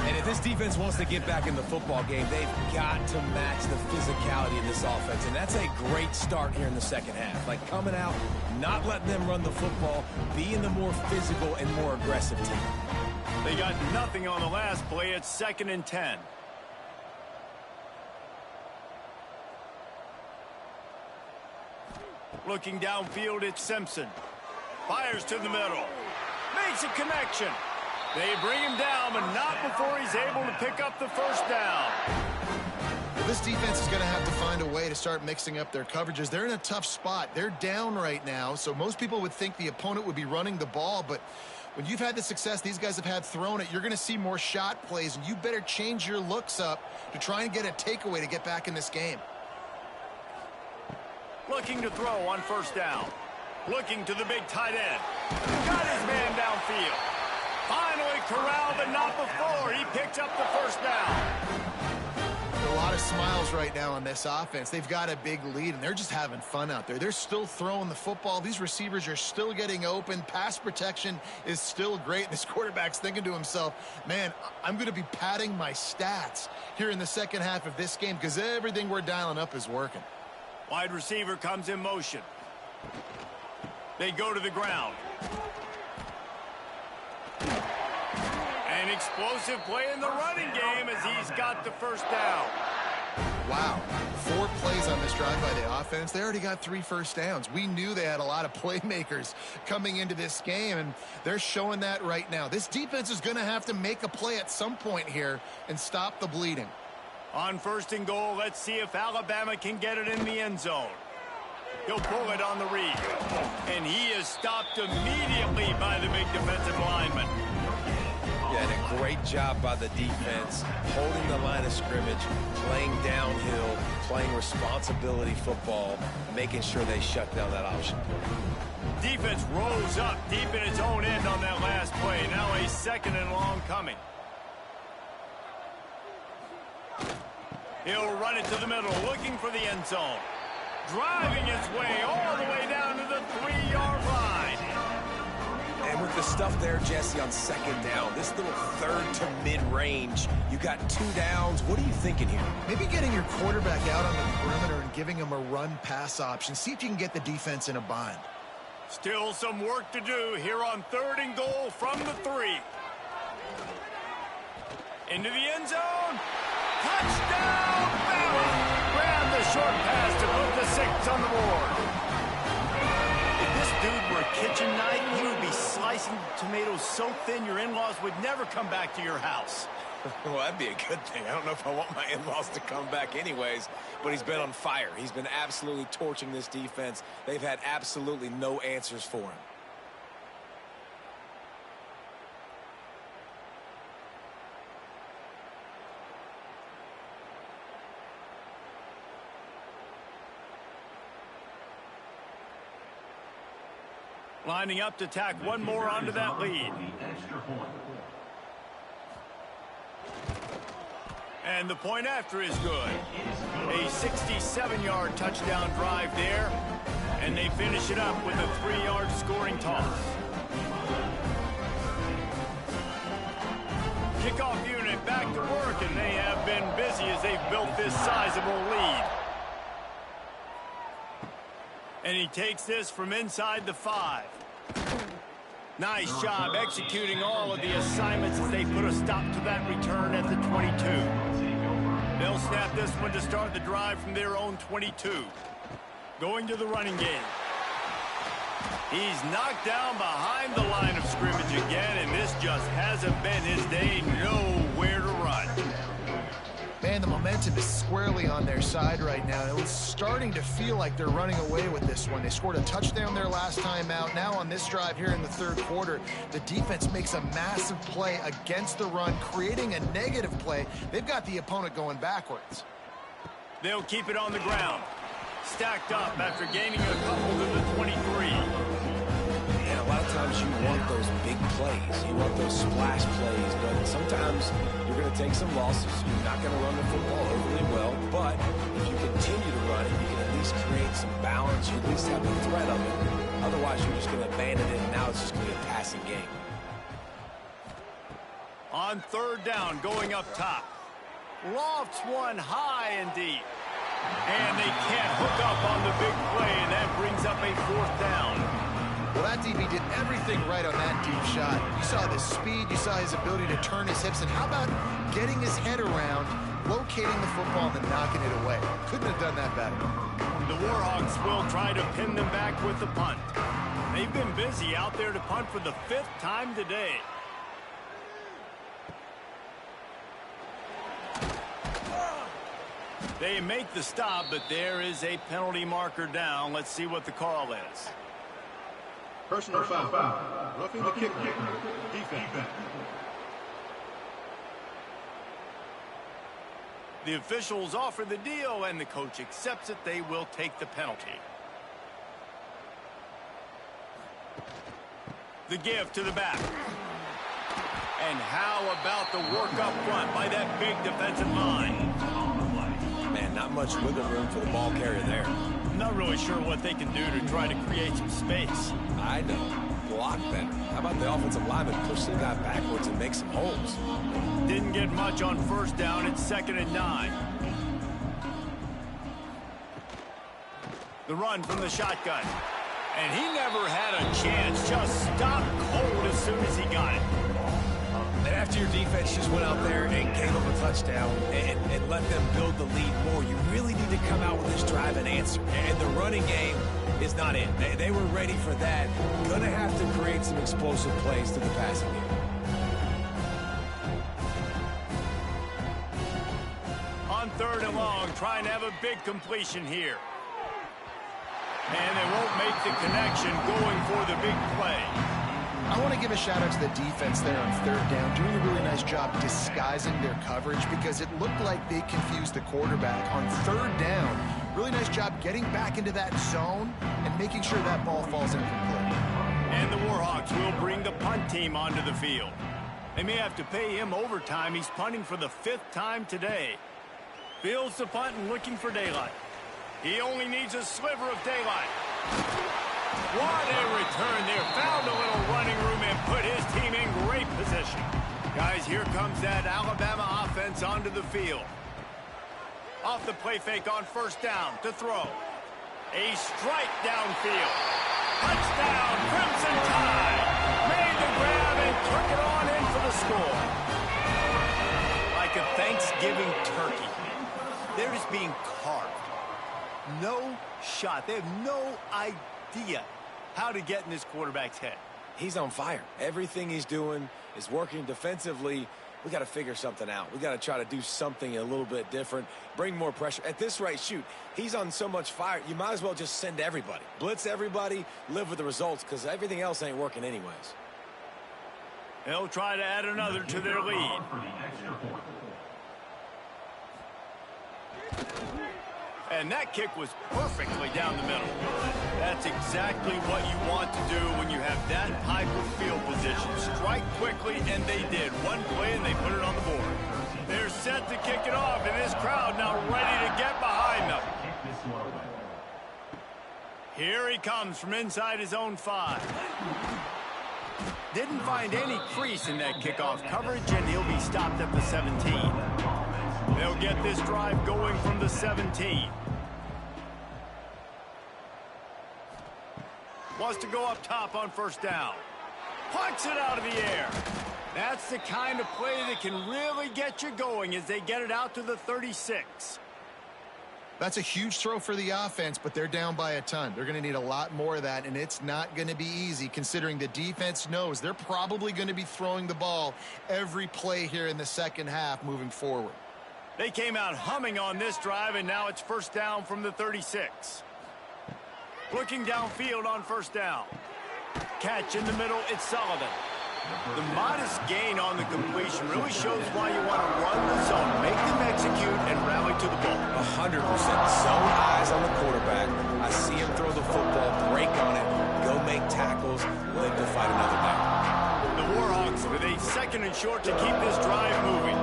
And if this defense wants to get back in the football game, they've got to match the physicality of this offense. And that's a great start here in the second half. Like coming out, not letting them run the football, being the more physical and more aggressive team.
They got nothing on the last play. It's 2nd and 10. Looking downfield, it's Simpson. Fires to the middle. There's a connection. They bring him down, but not before he's able to pick up the first down.
Well, this defense is going to have to find a way to start mixing up their coverages. They're in a tough spot. They're down right now, so most people would think the opponent would be running the ball, but when you've had the success these guys have had throwing it, you're going to see more shot plays, and you better change your looks up to try and get a takeaway to get back in this game.
Looking to throw on first down. Looking to the big tight end. Got his man downfield. Finally corralled, but not before he picks up the first down.
A lot of smiles right now on this offense. They've got a big lead, and they're just having fun out there. They're still throwing the football. These receivers are still getting open. Pass protection is still great. This quarterback's thinking to himself, man, I'm going to be padding my stats here in the second half of this game because everything we're dialing up is working.
Wide receiver comes in motion. They go to the ground. An explosive play in the running game as he's got the first down.
Wow. 4 plays on this drive by the offense. They already got 3 first downs. We knew they had a lot of playmakers coming into this game, and they're showing that right now. This defense is going to have to make a play at some point here and stop the bleeding.
On first and goal, let's see if Alabama can get it in the end zone. He'll pull it on the read. And he is stopped immediately by the big defensive lineman.
Yeah, and a great job by the defense, holding the line of scrimmage, playing downhill, playing responsibility football, making sure they shut down that option.
Defense rose up deep in its own end on that last play. Now a second and long coming. He'll run it to the middle, looking for the end zone. Driving his way all the way down to the 3-yard line.
And with the stuff there, Jesse, on second down, this little third to mid-range, you got 2 downs. What are you thinking here?
Maybe getting your quarterback out on the perimeter and giving him a run-pass option. See if you can get the defense in a bind.
Still some work to do here on third and goal from the 3. Into the end zone. Touchdown, Bama! Grab the short pass to put the 6 on the board. If this dude were a kitchen knife, he would be slicing tomatoes so thin your in-laws would never come back to your house.
Well, that'd be a good thing. I don't know if I want my in-laws to come back anyways, but he's been on fire. He's been absolutely torching this defense. They've had absolutely no answers for him.
Lining up to tack one more onto that lead. And the point after is good. A 67-yard touchdown drive there. And they finish it up with a 3-yard scoring toss. Kickoff unit back to work, and they have been busy as they've built this sizable lead. And he takes this from inside the 5. Nice job executing all of the assignments as they put a stop to that return at the 22. They'll snap this one to start the drive from their own 22. Going to the running game. He's knocked down behind the line of scrimmage again, and this just hasn't been his day. Nowhere to run.
Man, the momentum is squarely on their side right now. It was starting to feel like they're running away with this one. They scored a touchdown their last time out. Now on this drive here in the third quarter, the defense makes a massive play against the run, creating a negative play. They've got the opponent going backwards.
They'll keep it on the ground. Stacked up after gaining a couple to the 23.
And a lot of times you want those big plays. You want those splash plays, but sometimes you're going to take some losses. You're not going to run the football overly well, but if you continue to run it, you can at least create some balance. You at least have the threat of it. Otherwise, you're just going to abandon it, and now it's just going to be a passing game.
On third down, going up top. Lofts one high and deep. And they can't hook up on the big play, and that brings up a 4th down.
Well, that DB did everything right on that deep shot. You saw the speed, you saw his ability to turn his hips, and how about getting his head around, locating the football, and then knocking it away? Couldn't have done that better.
The Warhawks will try to pin them back with the punt. They've been busy out there to punt for the 5th time today. They make the stop, but there is a penalty marker down. Let's see what the call is.
Personal foul. Roughing the kicker. Defense.
The officials offer the deal, and the coach accepts it. They will take the penalty. The give to the back. And how about the work up front by that big defensive line?
Man, not much wiggle room for the ball carrier there.
I'm not really sure what they can do to try to create some space.
I know. Block better. How about the offensive lineman push the guy backwards and make some holes?
Didn't get much on first down. It's 2nd and 9. The run from the shotgun. And he never had a chance. Just stopped cold as soon as he got it.
And after your defense just went out there and gave up a touchdown and let them build the lead more, you really need to come out with this drive and answer. And the running game is not in. They were ready for that. Gonna have to create some explosive plays through the passing game.
On 3rd and long, trying to have a big completion here. And they won't make the connection going for the big play.
I want to give a shout out to the defense there on 3rd down, doing a really nice job disguising their coverage because it looked like they confused the quarterback on 3rd down. Really nice job getting back into that zone and making sure that ball falls incomplete.
And the Warhawks will bring the punt team onto the field. They may have to pay him overtime. He's punting for the 5th time today. Fields the punt and looking for daylight. He only needs a sliver of daylight. What a return there. Found a little running room and put his team in great position. Guys, here comes that Alabama offense onto the field. Off the play fake on 1st down to throw. A strike downfield. Touchdown, Crimson Tide. Made the grab and took it on in for the score. Like a Thanksgiving turkey. They're just being carved. No shot. They have no idea how to get in this quarterback's head.
He's on fire. Everything he's doing is working defensively. We got to figure something out. We got to try to do something a little bit different, bring more pressure. At this rate, shoot, he's on so much fire, you might as well just send everybody. Blitz everybody, live with the results, because everything else ain't working anyways.
They'll try to add another to their lead. And that kick was perfectly down the middle. That's exactly what you want to do when you have that type of field position. Strike quickly, and they did. One play, and they put it on the board. They're set to kick it off, and this crowd now ready to get behind them. Here he comes from inside his own 5. Didn't find any crease in that kickoff coverage, and he'll be stopped at the 17. They'll get this drive going from the 17. Wants to go up top on 1st down. Punts it out of the air. That's the kind of play that can really get you going as they get it out to the 36.
That's a huge throw for the offense, but they're down by a ton. They're going to need a lot more of that, and it's not going to be easy considering the defense knows they're probably going to be throwing the ball every play here in the 2nd half moving forward.
They came out humming on this drive, and now it's 1st down from the 36. Looking downfield on 1st down. Catch in the middle, it's Sullivan. The modest gain on the completion really shows why you want to run the zone, make them execute, and rally to the ball.
100%. Zone eyes on the quarterback. I see him throw the football, break on it, go make tackles, live to fight another down.
The Warhawks with a 2nd and short to keep this drive moving.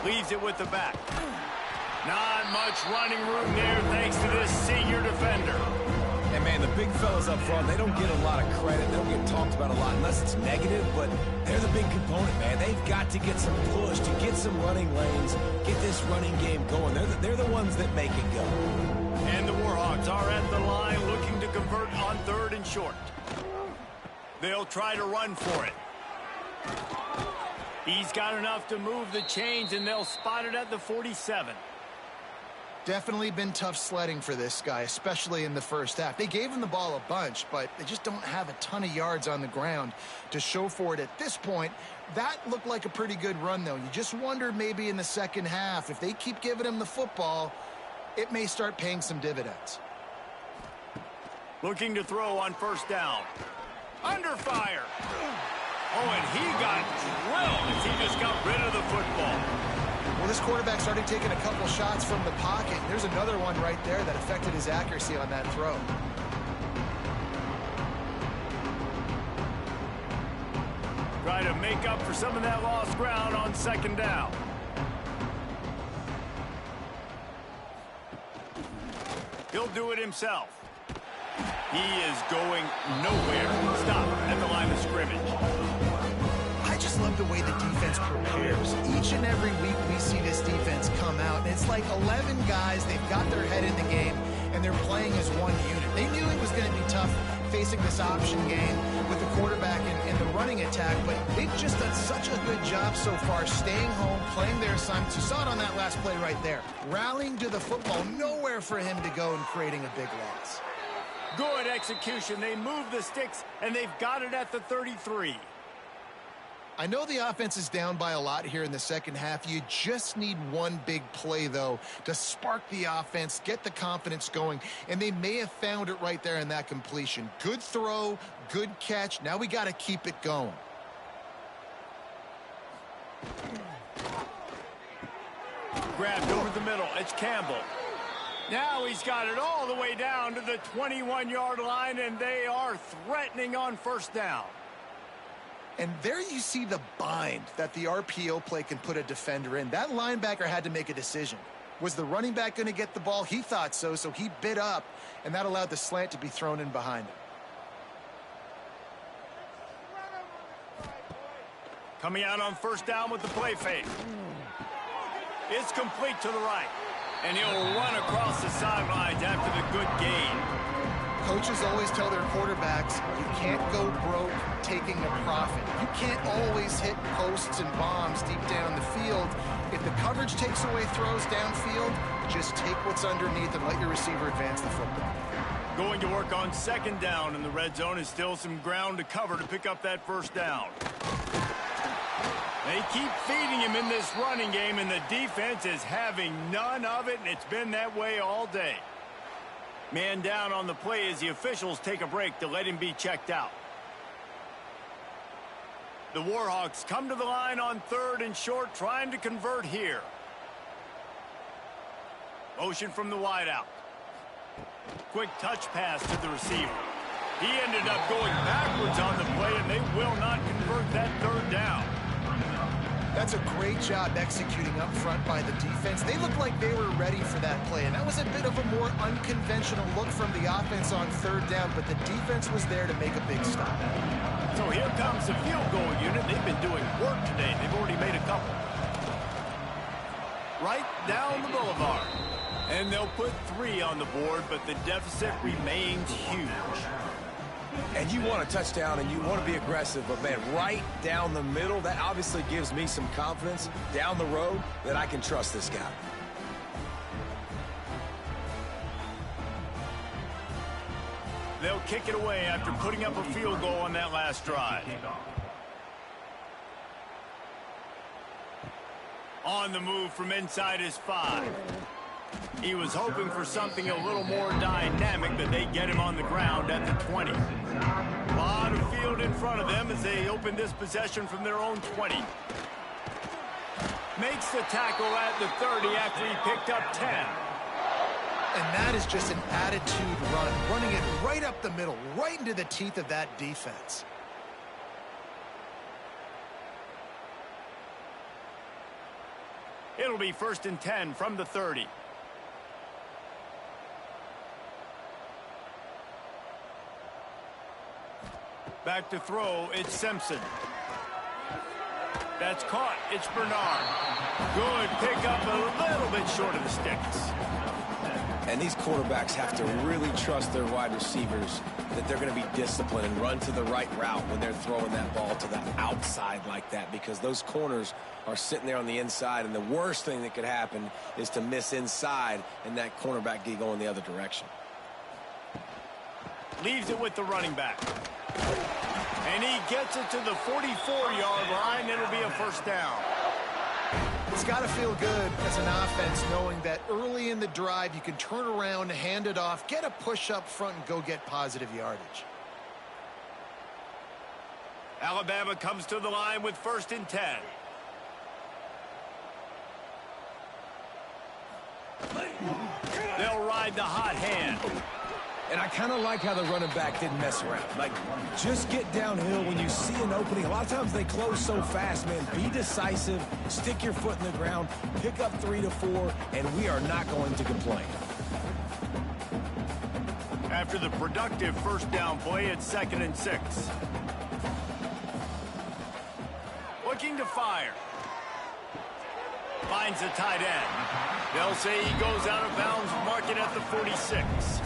Leaves it with the back. Not much running room there thanks to this senior defender.
And, man, the big fellas up front, they don't get a lot of credit. They don't get talked about a lot unless it's negative, but they're the big component, man. They've got to get some push, to get some running lanes, get this running game going. They're the ones that make it go.
And the Warhawks are at the line looking to convert on 3rd and short. They'll try to run for it. He's got enough to move the chains, and they'll spot it at the 47.
Definitely been tough sledding for this guy, especially in the first half. They gave him the ball a bunch, but they just don't have a ton of yards on the ground to show for it at this point. That looked like a pretty good run, though. You just wonder maybe in the second half, if they keep giving him the football, it may start paying some dividends.
Looking to throw on first down. Under fire. Oh, and he got drilled as he just got rid of the football.
Well, this quarterback started taking a couple shots from the pocket. There's another one right there that affected his accuracy on that throw.
Try to make up for some of that lost ground on second down. He'll do it himself. He is going nowhere. Stop at the line of scrimmage.
I just love the way the defense prepares. Each and every week we see this defense come out, and it's like 11 guys, they've got their head in the game, and they're playing as one unit. They knew it was going to be tough facing this option game with the quarterback and the running attack, but they've just done such a good job so far staying home, playing their assignments. You saw it on that last play right there. Rallying to the football, nowhere for him to go and creating a big loss.
Good execution. They move the sticks, and they've got it at the 33.
I know the offense is down by a lot here in the second half. You just need one big play, though, to spark the offense, get the confidence going, and they may have found it right there in that completion. Good throw, good catch. Now we got to keep it going.
Grabbed over the middle. It's Campbell. Now he's got it all the way down to the 21-yard line, and they are threatening on first down.
And there you see the bind that the RPO play can put a defender in. That linebacker had to make a decision. Was the running back going to get the ball? He thought so, so he bit up, and that allowed the slant to be thrown in behind him.
Coming out on first down with the play fake. It's complete to the right. And he'll run across the sidelines after the good gain.
Coaches always tell their quarterbacks, you can't go broke taking a profit. You can't always hit posts and bombs deep down the field. If the coverage takes away throws downfield, just take what's underneath and let your receiver advance the football.
Going to work on second down in the red zone is still some ground to cover to pick up that first down. They keep feeding him in this running game, and the defense is having none of it, and it's been that way all day. Man down on the play as the officials take a break to let him be checked out. The Warhawks come to the line on third and short, trying to convert here. Motion from the wideout. Quick touch pass to the receiver. He ended up going backwards on the play, and they will not convert that third down.
That's a great job executing up front by the defense. They looked like they were ready for that play, and that was a bit of a more unconventional look from the offense on third down, but the defense was there to make a big stop.
So here comes the field goal unit. They've been doing work today. They've already made a couple. Right down the boulevard. And they'll put 3 on the board, but the deficit remains huge.
And you want a touchdown, and you want to be aggressive, but, man, right down the middle, that obviously gives me some confidence down the road that I can trust this guy.
They'll kick it away after putting up a field goal on that last drive. On the move from inside his 5. He was hoping for something a little more dynamic, but they get him on the ground at the 20. A lot of field in front of them as they open this possession from their own 20. Makes the tackle at the 30 after he picked up 10.
And that is just an attitude run, running it right up the middle, right into the teeth of that defense.
It'll be 1st and 10 from the 30. Back to throw, it's Simpson. That's caught, it's Bernard. Good pickup, a little bit short of the sticks.
And these quarterbacks have to really trust their wide receivers that they're going to be disciplined and run to the right route when they're throwing that ball to the outside like that, because those corners are sitting there on the inside, and the worst thing that could happen is to miss inside and that cornerback get going the other direction.
Leaves it with the running back. And he gets it to the 44-yard line. It'll be a first down.
It's got to feel good as an offense knowing that early in the drive you can turn around, hand it off, get a push up front, and go get positive yardage.
Alabama comes to the line with 1st and 10. They'll ride the hot hand.
And I kind of like how the running back didn't mess around. Like, just get downhill when you see an opening. A lot of times they close so fast, man. Be decisive, stick your foot in the ground, pick up 3 to 4, and we are not going to complain.
After the productive first down play, it's 2nd and 6. Looking to fire. Finds the tight end. They'll say he goes out of bounds, mark it at the 46.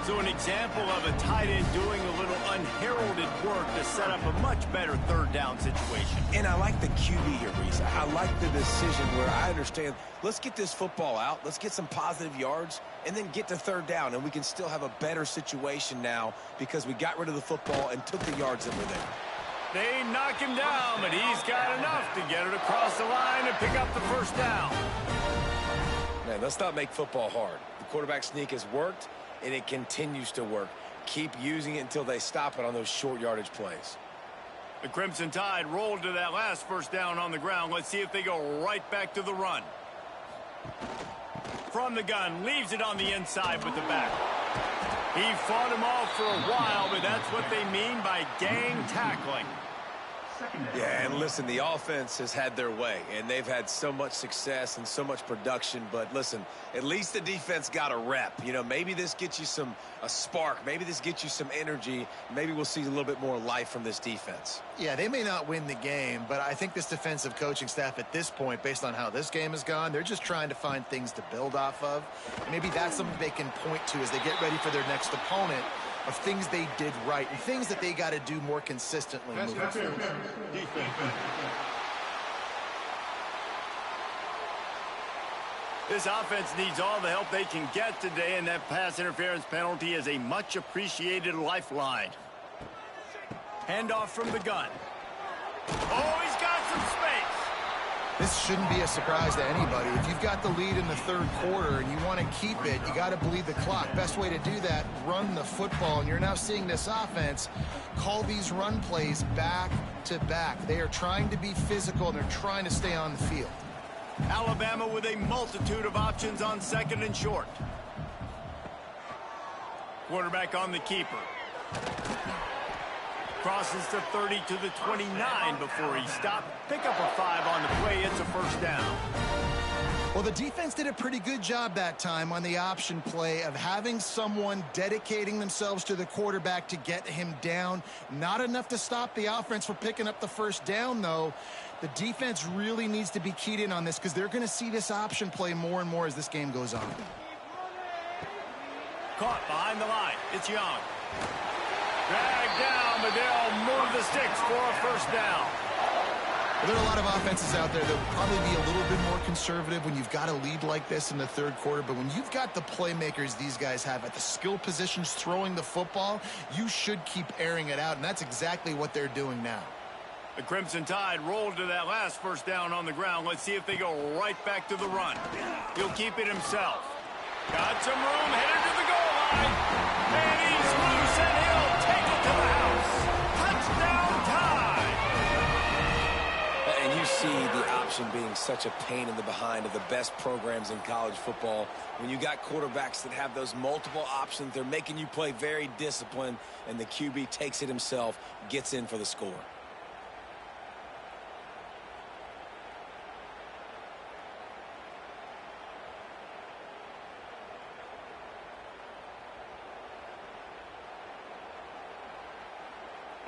So an example of a tight end doing a little unheralded work to set up a much better 3rd down situation.
And I like the QB here, Reese. I like the decision where I understand, let's get this football out, let's get some positive yards, and then get to 3rd down, and we can still have a better situation now because we got rid of the football and took the yards that were there.
They knock him down, but he's got enough to get it across the line and pick up the 1st down.
Man, let's not make football hard. The quarterback sneak has worked, and it continues to work. Keep using it until they stop it on those short yardage plays.
The Crimson Tide rolled to that last 1st down on the ground. Let's see if they go right back to the run. From the gun, leaves it on the inside with the back. He fought him off for a while, but that's what they mean by gang tackling.
Yeah, and listen, the offense has had their way, and they've had so much success and so much production. But listen, at least the defense got a rep. You know, maybe this gets you a spark. Maybe this gets you some energy. Maybe we'll see a little bit more life from this defense.
Yeah, they may not win the game, but I think this defensive coaching staff at this point, based on how this game has gone, they're just trying to find things to build off of. Maybe that's something they can point to as they get ready for their next opponent, of things they did right and things that they got to do more consistently moving forward.
This offense needs all the help they can get today, and that pass interference penalty is a much appreciated lifeline. Handoff from the gun. Oh, he's got some space.
This shouldn't be a surprise to anybody. If you've got the lead in the 3rd quarter and you want to keep it, you got to bleed the clock. Best way to do that, run the football. And you're now seeing this offense call these run plays back to back. They are trying to be physical, and they're trying to stay on the field.
Alabama with a multitude of options on 2nd and short. Quarterback on the keeper. Crosses the 30 to the 29 before he stopped. Pick up a 5 on the play. It's a 1st down.
Well, the defense did a pretty good job that time on the option play of having someone dedicating themselves to the quarterback to get him down. Not enough to stop the offense from picking up the 1st down, though. The defense really needs to be keyed in on this because they're going to see this option play more and more as this game goes on.
Caught behind the line. It's Young. Dragged down, but they'll move the sticks for a 1st down.
Well, there are a lot of offenses out there that will probably be a little bit more conservative when you've got a lead like this in the 3rd quarter. But when you've got the playmakers these guys have at the skill positions throwing the football, you should keep airing it out. And that's exactly what they're doing now.
The Crimson Tide rolled to that last 1st down on the ground. Let's see if they go right back to the run. He'll keep it himself. Got some room, headed to the goal line. And he's loose, and he'll take it to the house. Touchdown Tide!
And you see the option being such a pain in the behind of the best programs in college football. When you got quarterbacks that have those multiple options, they're making you play very disciplined, and the QB takes it himself, gets in for the score.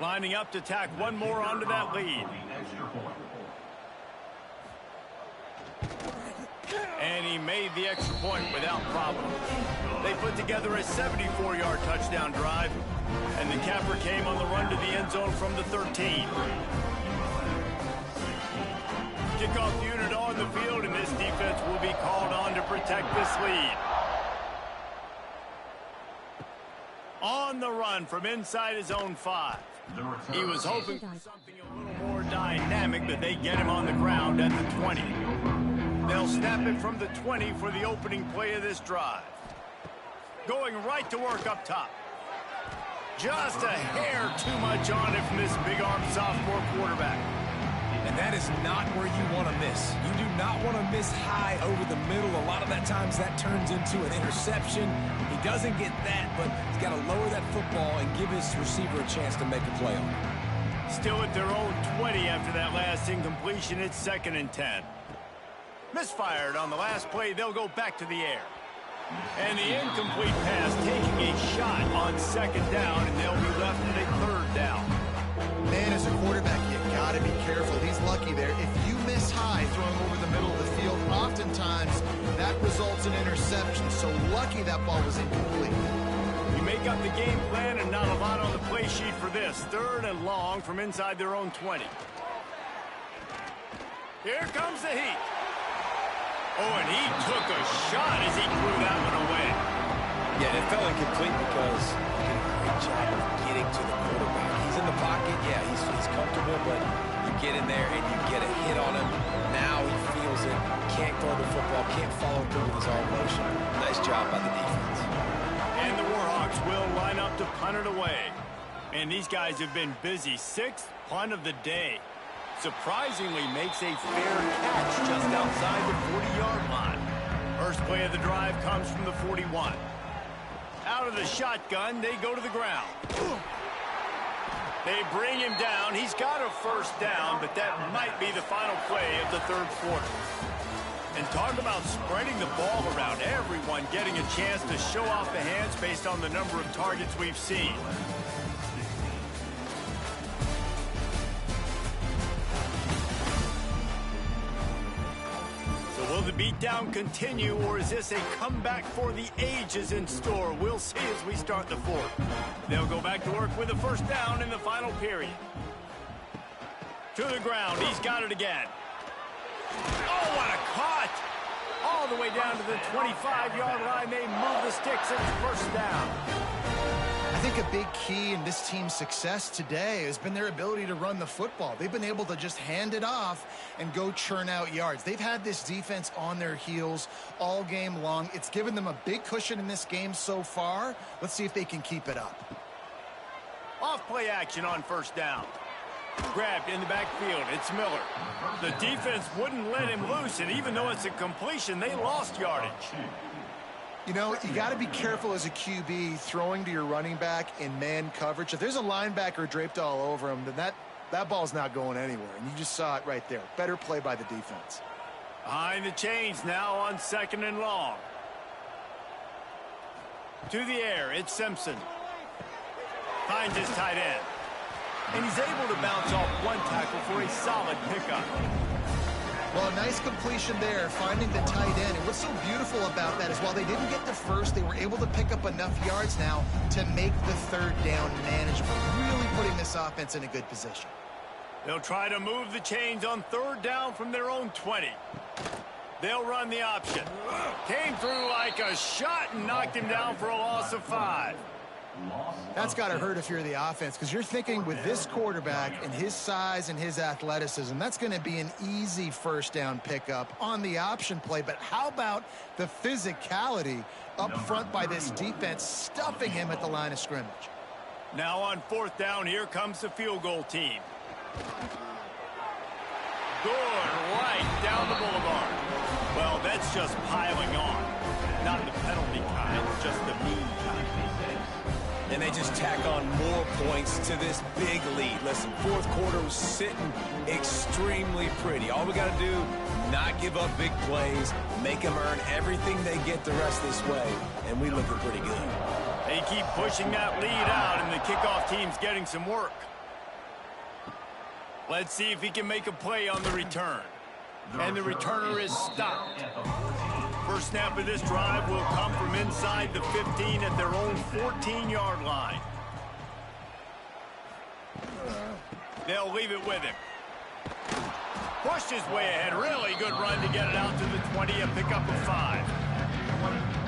Lining up to tack one more onto that lead. And he made the extra point without problem. They put together a 74-yard touchdown drive, and the capper came on the run to the end zone from the 13. Kickoff unit on the field, and this defense will be called on to protect this lead. On the run from inside his own 5. He was hoping for something a little more dynamic, but they get him on the ground at the 20. They'll snap it from the 20 for the opening play of this drive. Going right to work up top. Just a hair too much on it from this big-arm sophomore quarterback.
And that is not where you want to miss. You do not want to miss high over the middle. A lot of that times that turns into an interception. He doesn't get that, but he's got to lower that football and give his receiver a chance to make a play on it.
Still at their own 20 after that last incompletion. It's 2nd and 10. Misfired on the last play. They'll go back to the air. And the incomplete pass taking a shot on 2nd down, and they'll be left at a 3rd down.
Man, as a quarterback, you got to be careful. He's lucky there. If you miss high throwing over the middle of the field, oftentimes that results in interception. So lucky that ball was incomplete.
You make up the game plan and not a lot on the play sheet for this. 3rd and long from inside their own 20. Here comes the heat. Oh, and he took a shot as he threw that one away.
Yeah, it fell incomplete because he did a great job of getting to the quarterback. He's in the pocket, yeah, he's comfortable, but you get in there and you get a hit on him. Now he feels it, can't throw the football, can't follow through with his own motion. Nice job by the defense.
And the Warhawks will line up to punt it away. And these guys have been busy. 6th punt of the day. Surprisingly makes a fair catch just outside the 40-yard line. First play of the drive comes from the 41. Out of the shotgun, they go to the ground. They bring him down. He's got a 1st down, but that might be the final play of the 3rd quarter. And talk about spreading the ball around. Everyone getting a chance to show off the hands based on the number of targets we've seen. Will the beatdown continue, or is this a comeback for the ages in store? We'll see as we start the 4th. They'll go back to work with a 1st down in the final period. To the ground. He's got it again. Oh, what a cut! All the way down to the 25-yard line. They move the sticks. It's 1st down.
I think a big key in this team's success today has been their ability to run the football. They've been able to just hand it off and go churn out yards. They've had this defense on their heels all game long. It's given them a big cushion in this game so far. Let's see if they can keep it up.
Off play action on 1st down. Grabbed in the backfield. It's Miller. The defense wouldn't let him loose, and even though it's a completion, they lost yardage.
You know, you got to be careful as a QB throwing to your running back in man coverage. If there's a linebacker draped all over him, then that ball's not going anywhere. And you just saw it right there. Better play by the defense.
Behind the chains now on 2nd and long. To the air, it's Simpson. Finds his tight end. And he's able to bounce off one tackle for a solid pickup.
Well, a nice completion there, finding the tight end. And what's so beautiful about that is while they didn't get the 1st, they were able to pick up enough yards now to make the 3rd down manageable, really putting this offense in a good position.
They'll try to move the chains on 3rd down from their own 20. They'll run the option. Came through like a shot and knocked him down for a loss of 5.
That's got to hurt if you're the offense, because you're thinking with this quarterback and his size and his athleticism, that's going to be an easy 1st down pickup on the option play. But how about the physicality up front by this defense, stuffing him at the line of scrimmage?
Now on 4th down, here comes the field goal team. Good, right down the boulevard. Well, that's just piling on. Not the penalty kind, just the mean kind.
And they just tack on more points to this big lead. Listen, 4th quarter was sitting extremely pretty. All we got to do, not give up big plays, make them earn everything they get the rest this way, and we looking pretty good.
They keep pushing that lead out, and the kickoff team's getting some work. Let's see if he can make a play on the return. And the returner is stopped. First snap of this drive will come from inside the 15 at their own 14-yard line. They'll leave it with him. Pushed his way ahead. Really good run to get it out to the 20, a pickup of 5.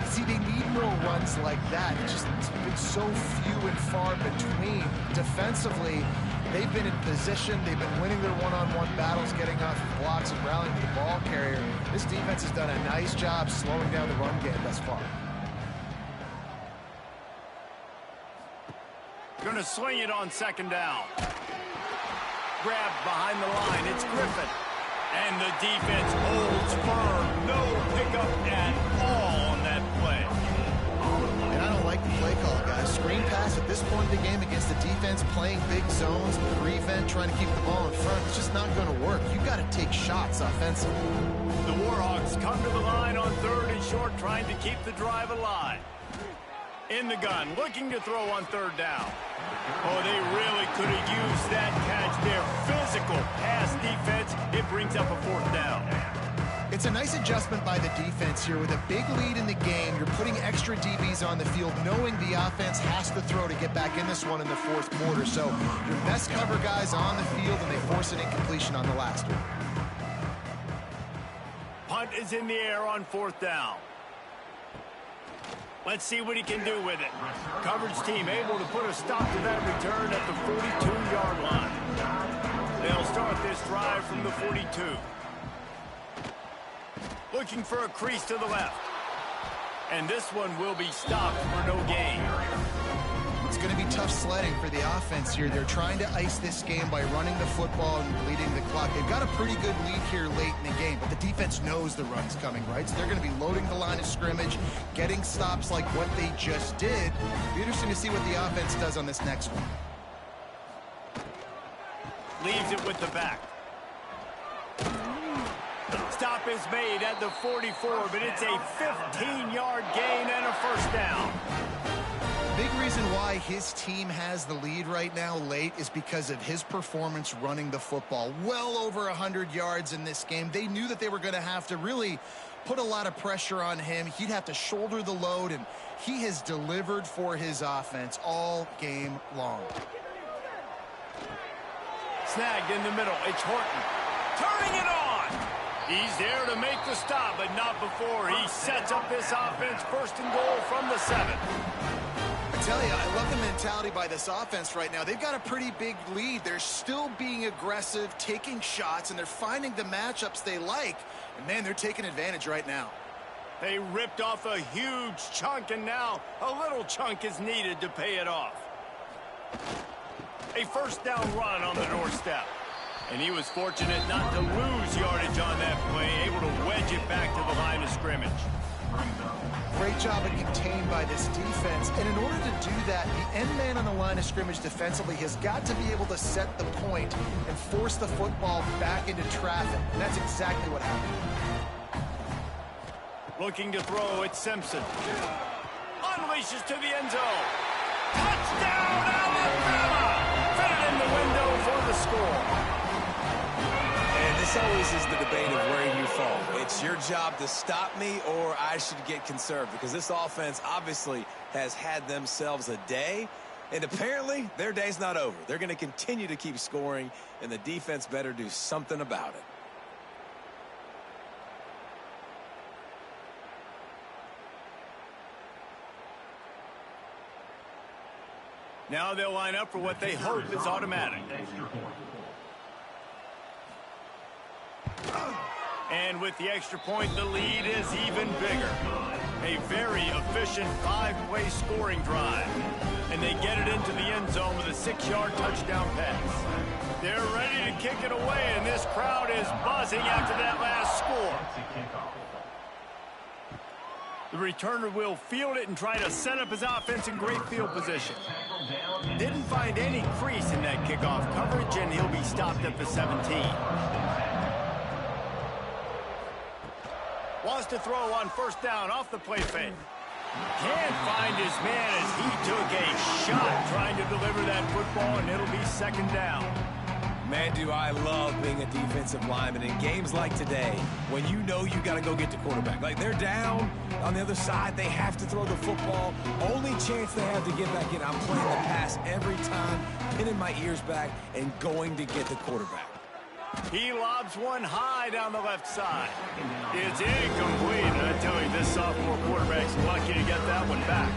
See, they need more runs like that. It's just been so few and far between. Defensively, they've been in position. They've been winning their one-on-one battles, getting off blocks and rallying to the ball carrier. This defense has done a nice job slowing down the run game thus far.
Going to swing it on second down. Grabbed behind the line. It's Griffin. And the defense holds firm. No pickup at all on that play.
And I don't like the play call, guys. Screen pass at this point in the game against the defense playing big zones, prevent, trying to keep the ball in front. It's just not going to work. You've got to take shots offensively.
The Warhawks come to the line on 3rd and short, trying to keep the drive alive. In the gun, looking to throw on 3rd down. Oh, they really could have used that catch there. Physical pass defense. It brings up a 4th down.
It's a nice adjustment by the defense here. With a big lead in the game, you're putting extra DBs on the field, knowing the offense has to throw to get back in this one in the 4th quarter. So your best cover guys on the field, and they force an incompletion on the last one.
Punt is in the air on 4th down. Let's see what he can do with it. Coverage team able to put a stop to that return at the 42-yard line. They'll start this drive from the 42. Looking for a crease to the left. And this one will be stopped for no gain.
It's going to be tough sledding for the offense here. They're trying to ice this game by running the football and bleeding the clock. They've got a pretty good lead here late in the game, but the defense knows the run's coming, right? So they're going to be loading the line of scrimmage, getting stops like what they just did. It'll be interesting to see what the offense does on this next one.
Leaves it with the back. Stop is made at the 44, but it's a 15-yard gain and a 1st down.
Big reason why his team has the lead right now late is because of his performance running the football. Well over 100 yards in this game. They knew that they were going to have to really put a lot of pressure on him. He'd have to shoulder the load, and he has delivered for his offense all game long.
Snagged in the middle. It's Horton. Turning it on. He's there to make the stop, but not before he sets up this offense. 1st and goal from the 7.
I tell you, I love the mentality by this offense right now. They've got a pretty big lead. They're still being aggressive, taking shots, and they're finding the matchups they like. And, man, they're taking advantage right now.
They ripped off a huge chunk, and now a little chunk is needed to pay it off. A 1st down run on the doorstep. And he was fortunate not to lose yardage on that play, able to wedge it back to the line of scrimmage.
Great job of contained by this defense. And in order to do that, the end man on the line of scrimmage defensively has got to be able to set the point and force the football back into traffic. And that's exactly what happened.
Looking to throw, it's Simpson. Unleashes to the end zone. Touchdown, Alabama! Fitted in the window for the score.
And this always is the debate of where you fall. It's your job to stop me, or I should get conserved, because this offense obviously has had themselves a day, and apparently their day's not over. They're going to continue to keep scoring, and the defense better do something about it.
Now they'll line up for what they hope is automatic. And with the extra point, the lead is even bigger. A very efficient 5-play scoring drive. And they get it into the end zone with a 6-yard touchdown pass. They're ready to kick it away, and this crowd is buzzing after that last score. The returner will field it and try to set up his offense in great field position. Didn't find any crease in that kickoff coverage, and he'll be stopped at the 17. Wants to throw on 1st down off the play fake. Can't find his man as he took a shot trying to deliver that football, and it'll be 2nd down.
Man, do I love being a defensive lineman in games like today when you know you got to go get the quarterback. Like, they're down on the other side. They have to throw the football. Only chance they have to get back in. I'm playing the pass every time, pinning my ears back and going to get the quarterback.
He lobs one high down the left side. It's incomplete. And I tell you, this sophomore quarterback's lucky to get that one back.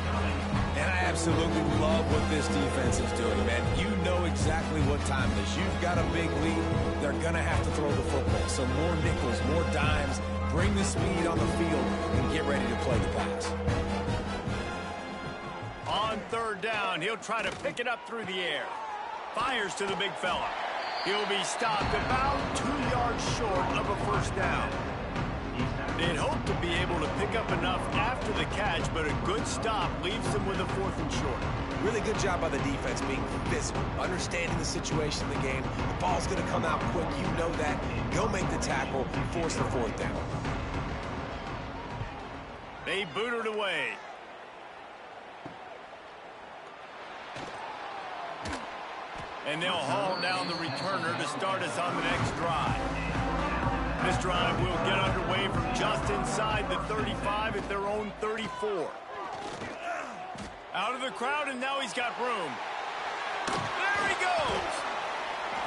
And I absolutely love what this defense is doing, man. You know exactly what time it is. You've got a big lead. They're going to have to throw the football. So more nickels, more dimes. Bring the speed on the field and get ready to play the pass.
On third down, he'll try to pick it up through the air. Fires to the big fella. He'll be stopped about 2 yards short of a first down. They'd hope to be able to pick up enough after the catch, but a good stop leaves them with a 4th and short.
Really good job by the defense being physical, understanding the situation in the game. The ball's going to come out quick. You know that. Go make the tackle, force the 4th down.
They boot it away. And they'll haul down the returner to start us on the next drive. This drive will get underway from just inside the 35 at their own 34. Out of the crowd, and now he's got room. There he goes.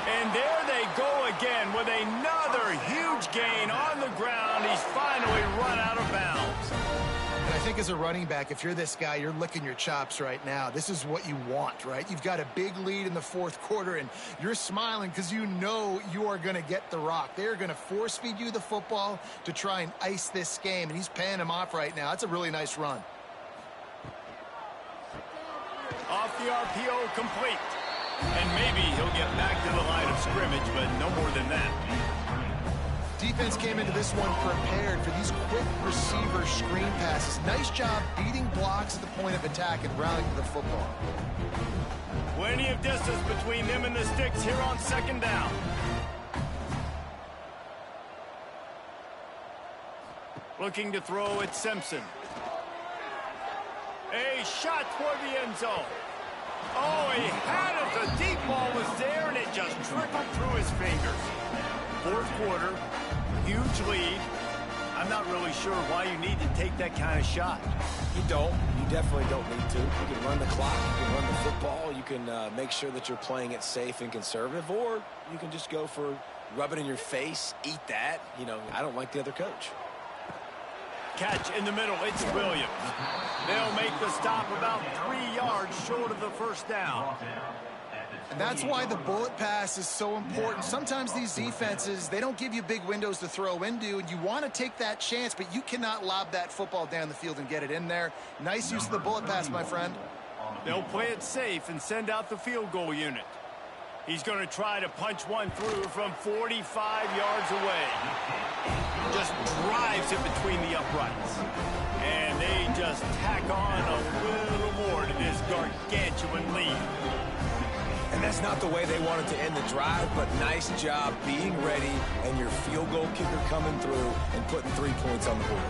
And there they go again with another huge gain on the ground. He's finally run out of bounds.
And I think as a running back, if you're this guy, you're licking your chops right now. This is what you want, right? You've got a big lead in the 4th quarter, and you're smiling because you know you are going to get the rock. They're going to force-feed you the football to try and ice this game, and he's paying him off right now. That's a really nice run.
Off the RPO, complete. And maybe he'll get back to the line of scrimmage, but no more than that.
Defense came into this one prepared for these quick receiver screen passes. Nice job beating blocks at the point of attack and rallying to the football.
Plenty of distance between them and the sticks here on 2nd down. Looking to throw at Simpson. A shot toward the end zone. Oh, he had it. The deep ball was there, and it just trickled through his fingers. 4th quarter, huge lead. I'm not really sure why you need to take that kind of shot.
You don't. You definitely don't need to. You can run the clock. You can run the football. You can make sure that you're playing it safe and conservative, or you can just go for rub it in your face, eat that. You know, I don't like the other coach.
Catch in the middle. It's Williams. They'll make the stop about 3 yards short of the first down.
And that's why the bullet pass is so important. Sometimes these defenses, they don't give you big windows to throw into, and you want to take that chance, but you cannot lob that football down the field and get it in there. Nice use of the bullet pass, my friend.
They'll play it safe and send out the field goal unit. He's going to try to punch one through from 45 yards away. Just drives it between the uprights. And they just tack on a little more to this gargantuan lead.
And that's not the way they wanted to end the drive, but nice job being ready and your field goal kicker coming through and putting 3 points on the board.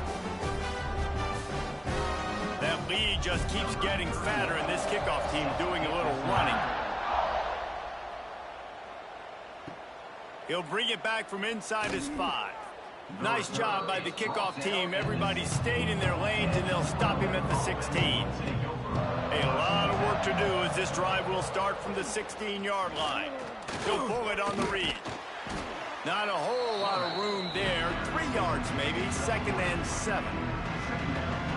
That lead just keeps getting fatter, and this kickoff team doing a little running. He'll bring it back from inside his 5. Nice job by the kickoff team. Everybody stayed in their lanes, and they'll stop him at the 16. A lot of work to do as this drive will start from the 16-yard line. He'll pull it on the read. Not a whole lot of room there. 3 yards maybe, 2nd and 7.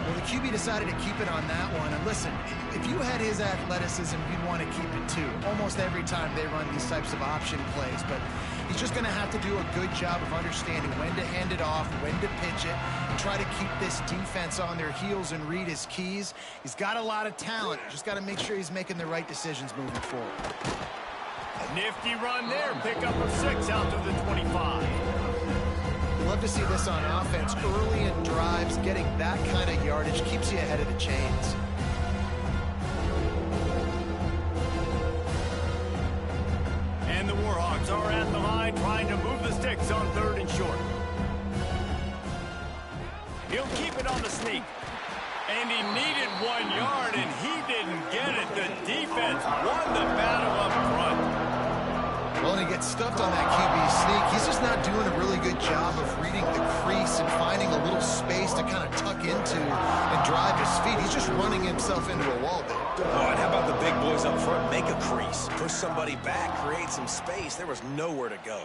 Well, the QB decided to keep it on that one. And listen, if you had his athleticism, you'd want to keep it too. Almost every time they run these types of option plays. But he's just going to have to do a good job of understanding when to hand it off, when to pitch it, and try to keep this defense on their heels and read his keys. He's got a lot of talent. Just got to make sure he's making the right decisions moving forward.
A nifty run there. Pickup of 6 out to the 25.
Love to see this on offense. Early in drives, getting that kind of yardage keeps you ahead of the chains.
And the Warhawks are at the line trying to move the sticks on 3rd and short. He'll keep it on the sneak. And he needed 1 yard, and he didn't get it. The defense won the battle up front.
Well, and he gets gets stuffed on that QB sneak. He's just not doing a really good job of reading the crease and finding a little space to kind of tuck into and drive his feet. He's just running himself into a wall there.
Oh, and how about the big boys up front? Make a crease, push somebody back, create some space. There was nowhere to go.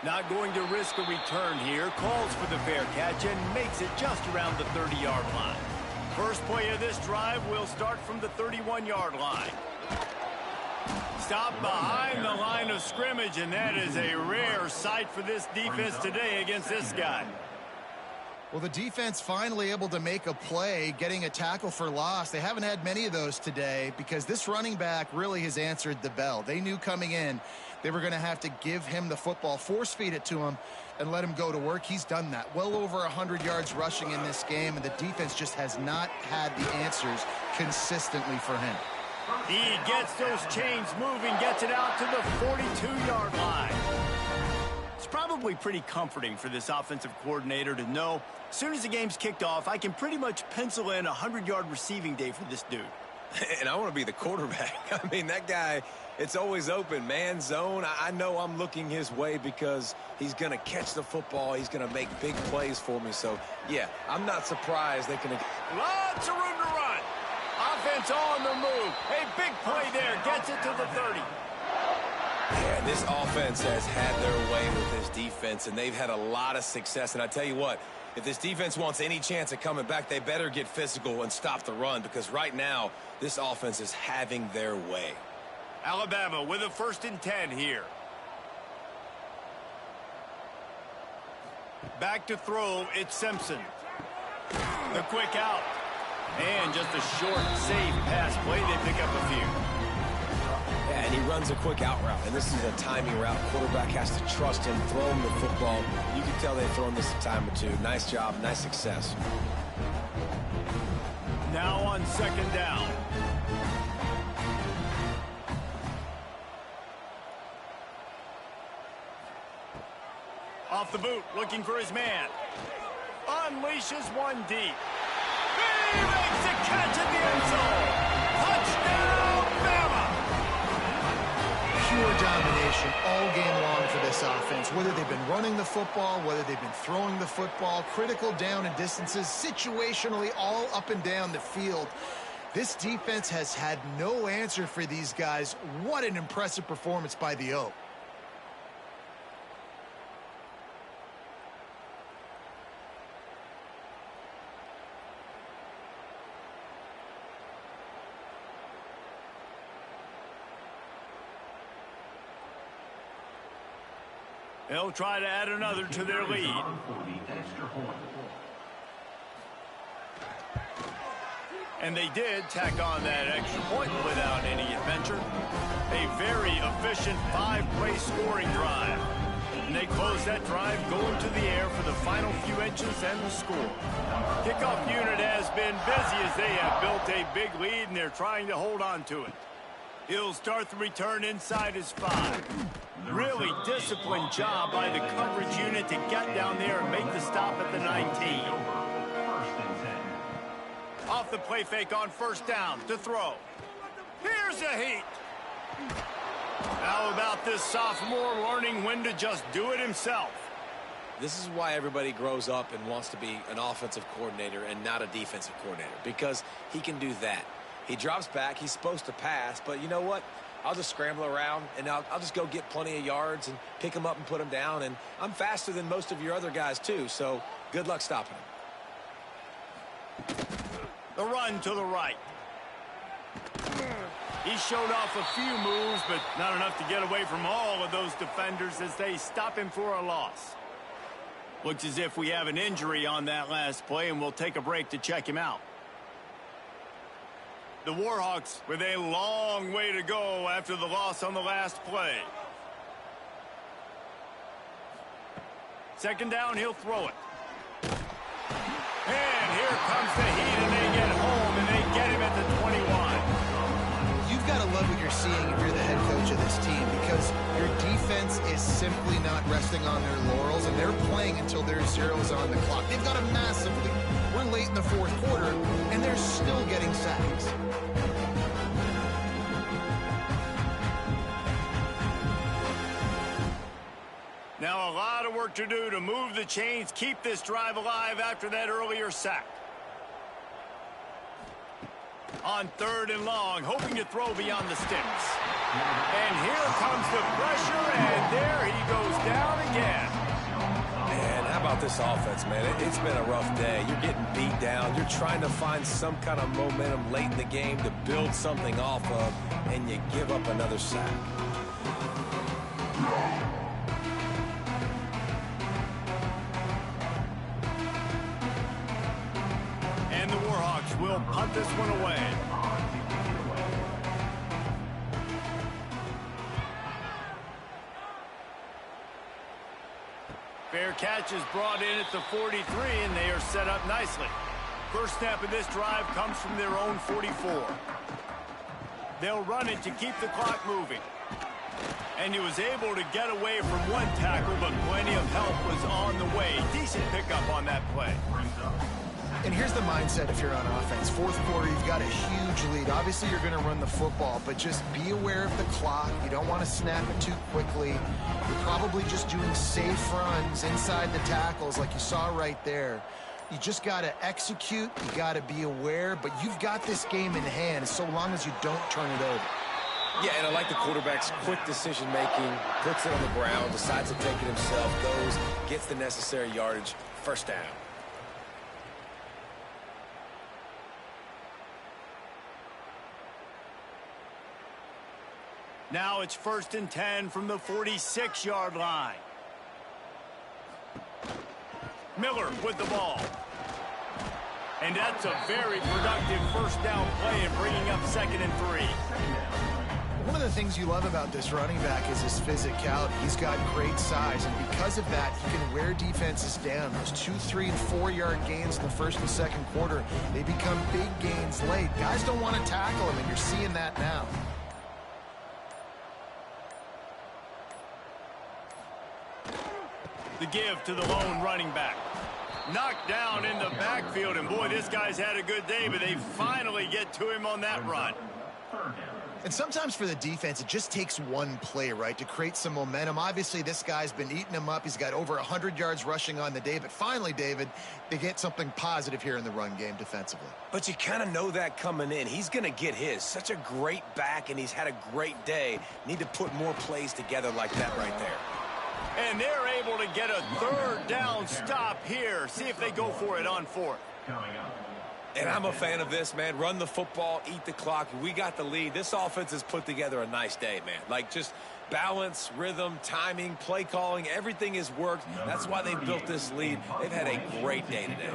Not going to risk a return here. Calls for the fair catch and makes it just around the 30-yard line. First play of this drive will start from the 31-yard line. Stop behind the line of scrimmage, and that is a rare sight for this defense today against this guy.
Well, the defense finally able to make a play, getting a tackle for loss. They haven't had many of those today because this running back really has answered the bell. They knew coming in they were going to have to give him the football, force feed it to him, and let him go to work. He's done that. Well over 100 yards rushing in this game, and the defense just has not had the answers consistently for him.
He gets those chains moving, gets it out to the 42-yard line. It's probably pretty comforting for this offensive coordinator to know as soon as the game's kicked off, I can pretty much pencil in a 100-yard receiving day for this dude.
And I want to be the quarterback. I mean, that guy, it's always open, man, zone. I know I'm looking his way because he's going to catch the football. He's going to make big plays for me. So, yeah, I'm not surprised they can...
Lots of room to run. Offense on the move. A big play there. Gets it to the 30.
Yeah, this offense has had their way with this defense, and they've had a lot of success. And I tell you what, if this defense wants any chance of coming back, they better get physical and stop the run, because right now, this offense is having their way.
Alabama with a 1st and 10 here. Back to throw, it's Simpson. The quick out. And just a short, safe pass play. They pick up a few.
Yeah, and he runs a quick out route, and this is a timing route. Quarterback has to trust him, throw him the football. You can tell they've thrown this a time or two. Nice job, nice success.
Now on 2nd down. Off the boot, looking for his man. Unleashes one deep. He makes a catch at the end zone. Touchdown, Bama!
Pure domination all game long for this offense. Whether they've been running the football, whether they've been throwing the football, critical down and distances, situationally all up and down the field. This defense has had no answer for these guys. What an impressive performance by the O.
They'll try to add another to their lead. And they did tack on that extra point without any adventure. A very efficient 5-play scoring drive. And they close that drive going to the air for the final few inches and the score. Kickoff unit has been busy as they have built a big lead, and they're trying to hold on to it. He'll start the return inside his 5. Really disciplined job by the coverage unit to get down there and make the stop at the 19. Off the play fake on 1st down to throw. Here's a heat. How about this sophomore learning when to just do it himself?
This is why everybody grows up and wants to be an offensive coordinator and not a defensive coordinator, because he can do that. He drops back, he's supposed to pass, but you know what? I'll just scramble around, and I'll just go get plenty of yards and pick them up and put them down. And I'm faster than most of your other guys, too, so good luck stopping him.
The run to the right. He showed off a few moves, but not enough to get away from all of those defenders as they stop him for a loss. Looks as if we have an injury on that last play, and we'll take a break to check him out. The Warhawks with a long way to go after the loss on the last play. 2nd down, he'll throw it. And here comes the heat, and they get home, and they get him at the 21.
You've got to love what you're seeing if you're the head coach of this team, because your defense is simply not resting on their laurels, and they're playing until there's zeros on the clock. They've got a massive lead. We're late in the 4th quarter, and they're still getting sacks.
work to do to move the chains, keep this drive alive after that earlier sack. On 3rd and long, hoping to throw beyond the sticks. And here comes the pressure, and there he goes down again.
And how about this offense, man? It's been a rough day. You're getting beat down. You're trying to find some kind of momentum late in the game to build something off of, and you give up another sack.
And the Warhawks will punt this one away. Fair catch is brought in at the 43, and they are set up nicely. First snap of this drive comes from their own 44. They'll run it to keep the clock moving. And he was able to get away from one tackle, but plenty of help was on the way. Decent pickup on that play.
And here's the mindset if you're on offense. 4th quarter, you've got a huge lead. Obviously, you're going to run the football, but just be aware of the clock. You don't want to snap it too quickly. You're probably just doing safe runs inside the tackles like you saw right there. You just got to execute. You got to be aware, but you've got this game in hand so long as you don't turn it over.
Yeah, and I like the quarterback's quick decision-making, puts it on the ground, decides to take it himself, goes, gets the necessary yardage, first down.
Now it's 1st and 10 from the 46-yard line. Miller with the ball. And that's a very productive first down play and bringing up 2nd and 3.
One of the things you love about this running back is his physicality. He's got great size, and because of that, he can wear defenses down. Those 2-, 3-, and 4-yard gains in the 1st and 2nd quarter, they become big gains late. Guys don't want to tackle him, and you're seeing that now.
The give to the lone running back. Knocked down in the backfield, and boy, this guy's had a good day, but they finally get to him on that run.
And sometimes for the defense, it just takes one play, right, to create some momentum. Obviously, this guy's been eating him up. He's got over 100 yards rushing on the day. But finally, David, they get something positive here in the run game defensively.
But you kind of know that coming in. He's going to get his. Such a great back, and he's had a great day. Need to put more plays together like that right there.
And they're able to get a 3rd down stop here. See if they go for it on 4th.
And I'm a fan of this, man. Run the football, eat the clock. We got the lead. This offense has put together a nice day, man. Like, just balance, rhythm, timing, play calling, everything has worked. That's why they built this lead. They've had a great day today.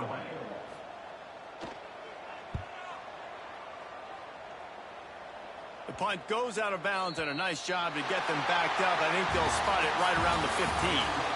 The punt goes out of bounds, and a nice job to get them backed up. I think they'll spot it right around the 15.